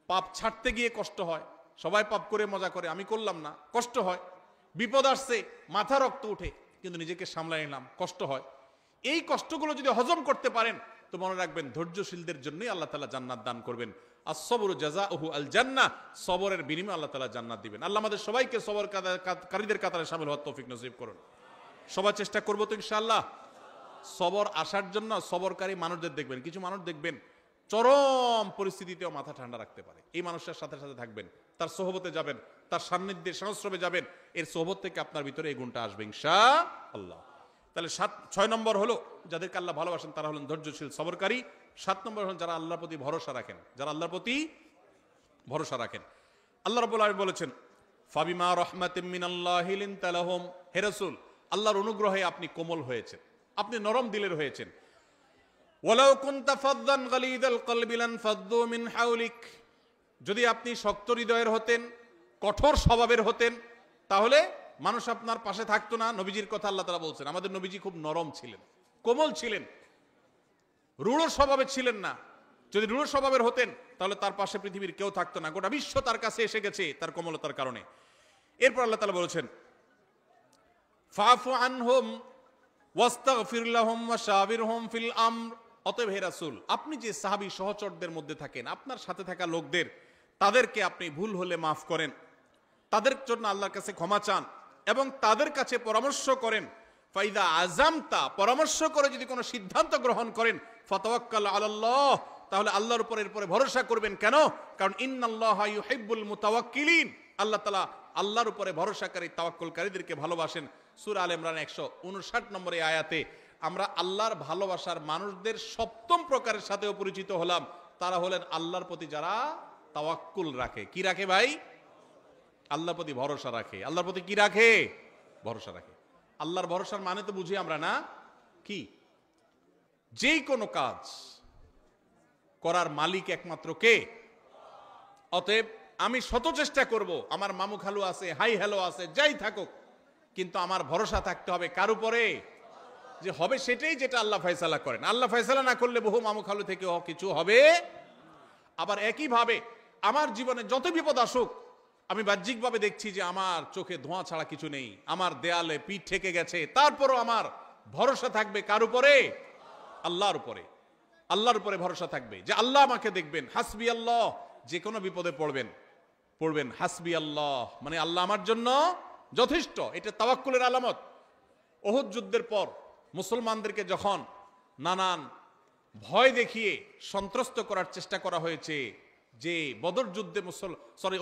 পাপ ছাড়তে গিয়ে কষ্ট হয়, সবাই পাপ করে মজা করে, আমি করলাম না, কষ্ট হয়। বিপদ আসছে, মাথা রক্ত উঠে, কিন্তু নিজেকে সামলাই নিলাম, কষ্ট হয়। এই কষ্টগুলো যদি হজম করতে পারেন তো মনে রাখবেন ধৈর্যশীলদের জন্যই আল্লাহ তাআলা জান্নাত দান করবেন। আস-সাবরু জাযাউহু আল জান্নাহ, সবরের বিনিময়ে আল্লাহ তাআলা জান্নাত দিবেন। আল্লাহ আমাদের সবাইকে সবরকারীদের কাতারে শামিল হওয়ার তৌফিক নসিব করুন। সবাই চেষ্টা করব তো ইনশাআল্লাহ। সবর আসার জন্য সবরকারী মানুষদের দেখবেন, কিছু মানুষ দেখবেন চরম পরিস্থিতিতেও মাথা ঠান্ডা রাখতে পারে। এই মানুষটার সাথে সাথে থাকবেন, তার সোহবতে যাবেন, তার সান্নিধ্যে সংস্রবে যাবেন, এর সোহবত থেকে আপনার ভিতরে এই গুণটা আসবে ইনশাআল্লাহ। তাহলে 6 নম্বর হলো যাদেরকে আল্লাহ ভালোবাসেন তারা হলেন ধৈর্যশীল সবরকারী। 7 নম্বর হলেন যারা আল্লাহর প্রতি ভরসা রাখেন, যারা আল্লাহর প্রতি ভরসা রাখেন। আল্লাহ রাব্বুল আলামিন বলেছেন ফাবিমা রাহমাতিম মিনাল্লাহি লিনতা লাহুম, হে রাসূল আল্লাহর অনুগ্রহে আপনি কোমল হয়েছেন, আপনি নরম দিলের হয়েছেন। ওয়ালাউ কুনতা ফাদদান গালিদাল কলবি লানফাদ্দু মিন হাওলিক, যদি আপনি শক্ত হৃদয়ের হতেন কঠোর স্বভাবের হতেন, তাহলে মানুষ আপনার পাশে থাকতো না। নবীজির কথা আল্লাহ তাআলা বলছেন, আমাদের নবীজি খুব নরম ছিলেন, কোমল ছিলেন, রূঢ় স্বভাবের ছিলেন না। যদি রূঢ় স্বভাবের হতেন তাহলে তার পাশে পৃথিবীর কেউ থাকতো না, গোটা বিশ্ব তার কাছে এসে গেছে তার কোমলতার কারণে। এরপর আল্লাহ তাআলা বলেছেন, ফাফু আনহুম ওয়াস্তাগফির লাহুম ওয়াশাবিরহুম ফিল আমর। অতএব হে রাসূল, আপনি যে সাহাবী সহচরদের মধ্যে থাকেন, আপনার সাথে থাকা লোকদের, তাদেরকে আপনি ভুল হলে মাফ করেন, তাদের জন্য আল্লাহর কাছে ক্ষমা চান এবং তাদের কাছে পরামর্শ করেন। ফাইদা আযামতা, পরামর্শ করে যদি কোনো সিদ্ধান্ত গ্রহণ করেন, ফাতাওয়াক্কাল আলাল্লাহ, তাহলে আল্লাহর উপর এরপরে ভরসা করবেন। কেন? কারণ ইন্নাল্লাহা ইউহিব্বুল মুতাওয়াক্কিলিন, আল্লাহ তাআলা আল্লাহর উপরে ভরসাকারী তাওয়াক্কুলকারীদেরকে ভালোবাসেন। সূরা আলে ইমরান 159 নম্বরে আয়াতে আমরা আল্লাহর ভালোবাসার মানুষদের সপ্তম প্রকারের সাথেও পরিচিত হলাম। তারা হলেন আল্লাহর প্রতি যারা তাওয়াক্কুল রাখে। কি রাখে ভাই? আল্লাহর প্রতি ভরসা রাখে। আল্লাহর প্রতি কি রাখে? ভরসা রাখে। আল্লাহর ভরসার মানে তো বুঝি আমরা না, কি? যেই কোনো কাজ করার মালিক একমাত্র কে? অতএব আমি শত চেষ্টা করব, আমার মামু খালু আছে, হাই হ্যালো আছে, যাই থাকুক, কিন্তু আমার ভরসা থাকতে হবে কার উপরে? যে হবে সেটাই যেটা আল্লাহ ফয়সালা করেন। আল্লাহ ফয়সালা না করলে বহু মামু খালু থেকে কিছু হবে। আবার একইভাবে আমার জীবনে যত বিপদ আসুক, আমি বাহ্যিকভাবে দেখছি যে আমার চোখে ধোঁয়া ছাড়া কিছু নেই, আমার দেয়ালে পিঠ ঠেকে গেছে, তারপরও আমার ভরসা থাকবে কার উপরে? আল্লাহর উপরে। আল্লাহর উপরে ভরসা থাকবে যে আল্লাহ আমাকে দেখবেন। হাসবি আল্লাহ, যে কোনো বিপদে পড়বেন হাসবি আল্লাহ, মানে আল্লাহ আমার জন্য যথেষ্ট। এটা তাওয়াক্কুলের আলামত। উহুদ যুদ্ধের পর মুসলমানদেরকে যখন নানান ভয় দেখিয়ে সন্ত্রস্ত করার চেষ্টা করা হয়েছে, যে বদর যুদ্ধে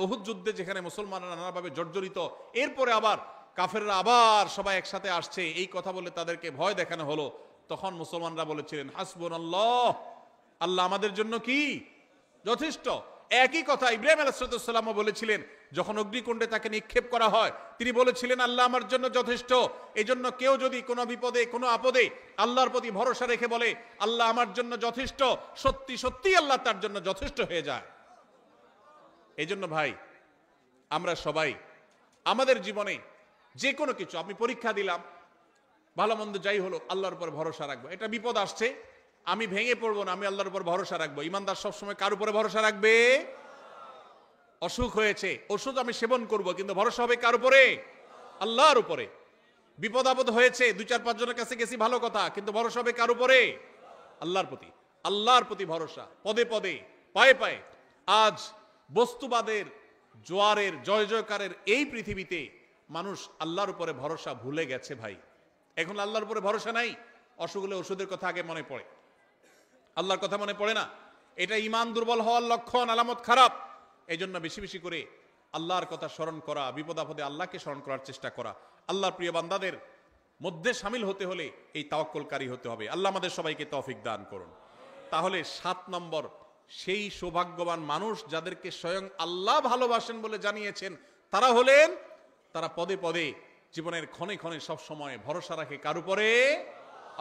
উহুদ যুদ্ধে যেখানে মুসলমানরা নানাভাবে জর্জরিত, এরপরে আবার কাফেররা আবার সবাই একসাথে আসছে, এই কথা বলে তাদেরকে ভয় দেখানো হলো, তখন মুসলমানরা বলেছিলেন হাসবুনাল্লাহ, আল্লাহ আমাদের জন্য কি যথেষ্ট। একই কথা ইব্রাহিম আলাইহিস সালামও বলেছিলেন, যখন অগ্নিকুণ্ডে তাকে নিক্ষেপ করা হয়, তিনি বলেছিলেন আল্লাহ আমার জন্য যথেষ্ট। এই জন্য কেউ যদি কোনো বিপদে কোনো আপদে আল্লাহর প্রতি ভরসা রেখে বলে আল্লাহ আমার জন্য যথেষ্ট, সত্যি সত্যি আল্লাহ তার জন্য যথেষ্ট হয়ে যায়। এই জন্য ভাই, আমরা সবাই আমাদের জীবনে যে কোনো কিছু, আমি পরীক্ষা দিলাম, ভালো মন্দ যাই হলো, আল্লাহর উপর ভরসা রাখবো। এটা বিপদ আসছে, আমি ভেঙে পড়বো না, আমি আল্লাহর উপর ভরসা রাখবো। ইমানদার সবসময় কার উপরে ভরসা রাখবে? অসুখ হয়েছে, ওষুধ আমি সেবন করব, কিন্তু ভরসা হবে কার উপরে? আল্লাহর উপরে। বিপদ আপদ হয়েছে, 2-4-5 জনের কাছে গেছি, ভালো কথা, কিন্তু ভরসা হবে কার উপরে? আল্লাহর প্রতি। আল্লাহর প্রতি ভরসা, পদে পদে, পায়ে পায়ে। আজ বস্তুবাদের জোয়ারের, জয় জয়কারের এই পৃথিবীতে মানুষ আল্লাহর উপরে ভরসা ভুলে গেছে ভাই। এখন আল্লাহর উপরে ভরসা নাই, অসুখ হলে ওষুধের কথা আগে মনে পড়ে, আল্লাহর কথা মনে পড়ে না। এটা ঈমান দুর্বল হওয়ার লক্ষণ, আলামত খারাপ। এই জন্য বেশি বেশি করে আল্লাহর কথা স্মরণ করা, বিপদ আপদে আল্লাহকে স্মরণ করার চেষ্টা করা। আল্লাহর প্রিয় বান্দাদের মধ্যে শামিল হতে হলে এই তাওয়াক্কুলকারী হতে হবে। আল্লাহ আমাদের সবাইকে তৌফিক দান করুন। তাহলে 7 নম্বর, সেই সৌভাগ্যবান মানুষ যাদেরকে স্বয়ং আল্লাহ ভালোবাসেন বলে জানিয়েছেন, তারা হলেন, তারা পদে পদে জীবনের ক্ষণে ক্ষণে সব সময় ভরসা রাখে কার উপরে?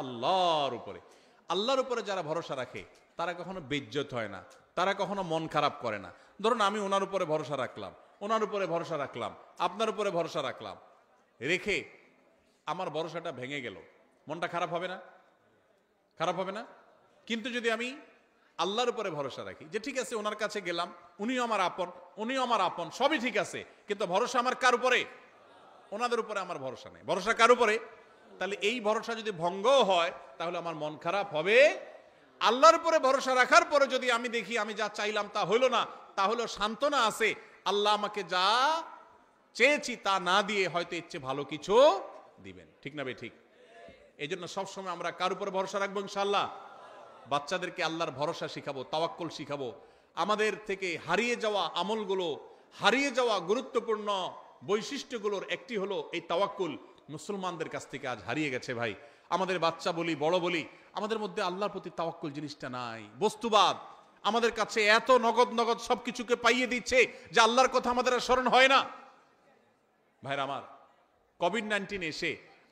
আল্লাহর উপরে। আল্লাহর উপরে যারা ভরসা রাখে তারা কখনো বেইজ্জত হয় না, তারা কখনো মন খারাপ করে না। ধরুন আমি ওনার উপরে ভরসা রাখলাম, ওনার উপরে ভরসা রাখলাম, আপনার উপরে ভরসা রাখলাম, রেখে আমার ভরসাটা ভেঙে গেল, মনটা খারাপ হবে না? খারাপ হবে না? কিন্তু যদি আমি আল্লাহর উপরে ভরসা রাখি, যে ঠিক আছে ওনার কাছে গেলাম, উনিও আমার আপন, উনিও আমার আপন, সবই ঠিক আছে, কিন্তু ভরসা আমার কার উপরে? ওনাদের উপরে আমার ভরসা নেই, ভরসা কার উপরে? তাহলে এই ভরসা যদি ভঙ্গ হয় তাহলে আমার মন খারাপ হবে। আল্লাহর উপরে ভরসা রাখার পরে যদি আমি দেখি আমি যা চাইলাম তা হইল না, তাহলে সান্ত্বনা আছে, আল্লাহ আমাকে যা চেয়েছি তা না দিয়ে হয়তো ইচ্ছে ভালো কিছু দিবেন। ঠিক না ভাই? ঠিক। এই জন্য সবসময় আমরা কার উপরে ভরসা রাখবো? ইনশাআল্লাহ বাচ্চাদেরকে আল্লাহর ভরসা শিখাবো, তাওয়াক্কুল শিখাবো। আমাদের থেকে হারিয়ে যাওয়া আমলগুলো, হারিয়ে যাওয়া গুরুত্বপূর্ণ বৈশিষ্ট্যগুলোর একটি হলো এই তাওয়াক্কুল। মুসলমানদের কাছ থেকে আজ হারিয়ে গেছে ভাই। আমাদের বাচ্চা বলি, বড় বলি, আমাদের মধ্যে আল্লাহর প্রতি তাওয়াক্কুল জিনিসটা নাই। বস্তুবাদ আমাদের কাছে এত নগদ নগদ সবকিছুকে পাইয়ে দিচ্ছে যে আল্লাহর কথা আমাদের আর স্মরণ হয় না। ভাইরা আমার, কোভিড-19 এসে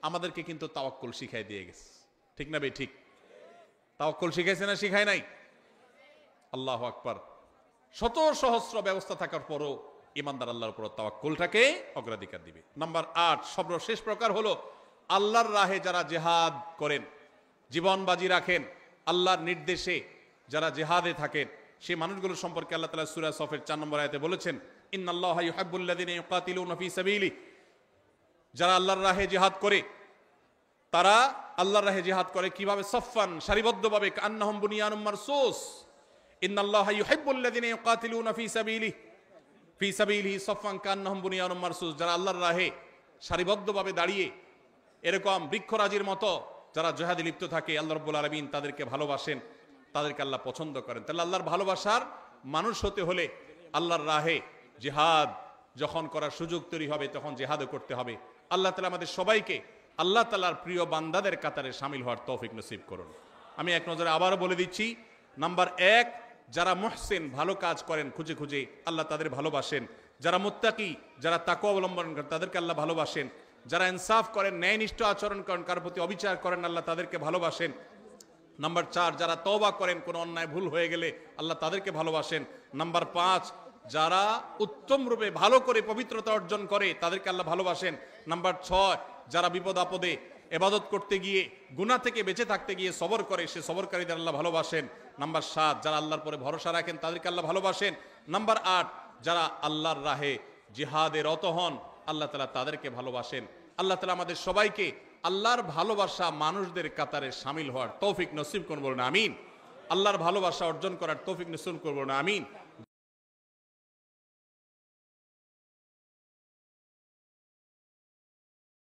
আমাদেরকে কিন্তু তাওয়াক্কুল শিখাই দিয়ে গেছে। ঠিক না ভাই? ঠিক। তাওয়াক্কুল শিখাইছে না শিখায় নাই? আল্লাহু আকবার। শত সহস্র ব্যবস্থা থাকার পরও ইমানদার আল্লাহর উপর তাওয়াক্কুলটাকে অগ্রাধিকার দিবে। নাম্বার 8, সর্বশেষ প্রকার হলো আল্লাহর রাহে যারা জিহাদ করেন, জীবন বাজি রাখেন, আল্লাহর নির্দেশে যারা জিহাদে থাকেন, সেই মানুষগুলো সম্পর্কে আল্লাহ তাআলা সূরা সফের 4 নম্বর আয়াতে বলেছেন, ইন্নাল্লাহা ইউহিব্বুল্লাযিনা ইউকাতিলুনা ফী সাবিলি, যারা আল্লাহর রাহে জিহাদ করে, তারা আল্লাহর রাহে জিহাদ করে কিভাবে? সফফান, সারিবদ্ধভাবে, কান্নাহুম বুনিয়ানুম মারসুস। ইন্নাল্লাহা ইউহিব্বুল্লাযিনা ইউকাতিলুনা ফী সাবিলিহি সফফান কান্নাহুম বুনিয়ানুম মারসুস, যারা আল্লাহর রাহে সারিবদ্ধভাবে দাঁড়িয়ে এরকম বৃক্ষরাজির মতো যারা জিহাদে লিপ্ত থাকে, আল্লাহ রাব্বুল আলামিন তাদেরকে ভালোবাসেন, তাদেরকে আল্লাহ পছন্দ করেন। তাহলে আল্লাহর ভালোবাসার মানুষ হতে হলে আল্লাহর রাহে জিহাদ যখন করার সুযোগ তৈরি হবে তখন জিহাদও করতে হবে। আল্লাহ তাআলা আমাদের সবাইকে আল্লাহ তাআলার প্রিয় বান্দাদের কাতারে শামিল হওয়ার তৌফিক নসিব করুন। আমি এক নজরে আবারও বলে দিচ্ছি, নাম্বার 1, যারা মুহসিন, ভালো কাজ করেন খুঁজে খুঁজে, আল্লাহ তাদের ভালোবাসেন। যারা মুত্তাকি, যারা তাকওয়া অবলম্বন করেন, তাদেরকে আল্লাহ ভালোবাসেন। যারা ইনসাফ করেন, ন্যায়নিষ্ঠ আচরণ করেন, কারোর প্রতি অবিচার করেন, আল্লাহ তাদেরকে ভালোবাসেন। নাম্বার 4, যারা তওবা করেন, কোনো অন্যায় ভুল হয়ে গেলে আল্লাহ তাদেরকে ভালোবাসেন। নাম্বার 5, যারা উত্তম রূপে ভালো করে পবিত্রতা অর্জন করে, তাদেরকে আল্লাহ ভালোবাসেন। নাম্বার 6, যারা বিপদ আপদে ইবাদত করতে গিয়ে, গুনাহ থেকে বেঁচে থাকতে গিয়ে সবর করে, সে সবরকারীদের আল্লাহ ভালোবাসেন। নাম্বার 7, যারা আল্লাহর পরে ভরসা রাখেন, তাদেরকে আল্লাহ ভালোবাসেন। নাম্বার 8, যারা আল্লাহর রাহে জিহাদে রত হন, আল্লাহ তাআলা তাদেরকে ভালোবাসেন। আল্লাহ তাআলা আমাদের সবাইকে আল্লাহর ভালোবাসা মানুষদের কাতারে শামিল হওয়ার তৌফিক নসিব করুন, বলুন আমিন। আল্লাহর ভালোবাসা অর্জন করার তৌফিক নসিব করুন, বলুন আমিন।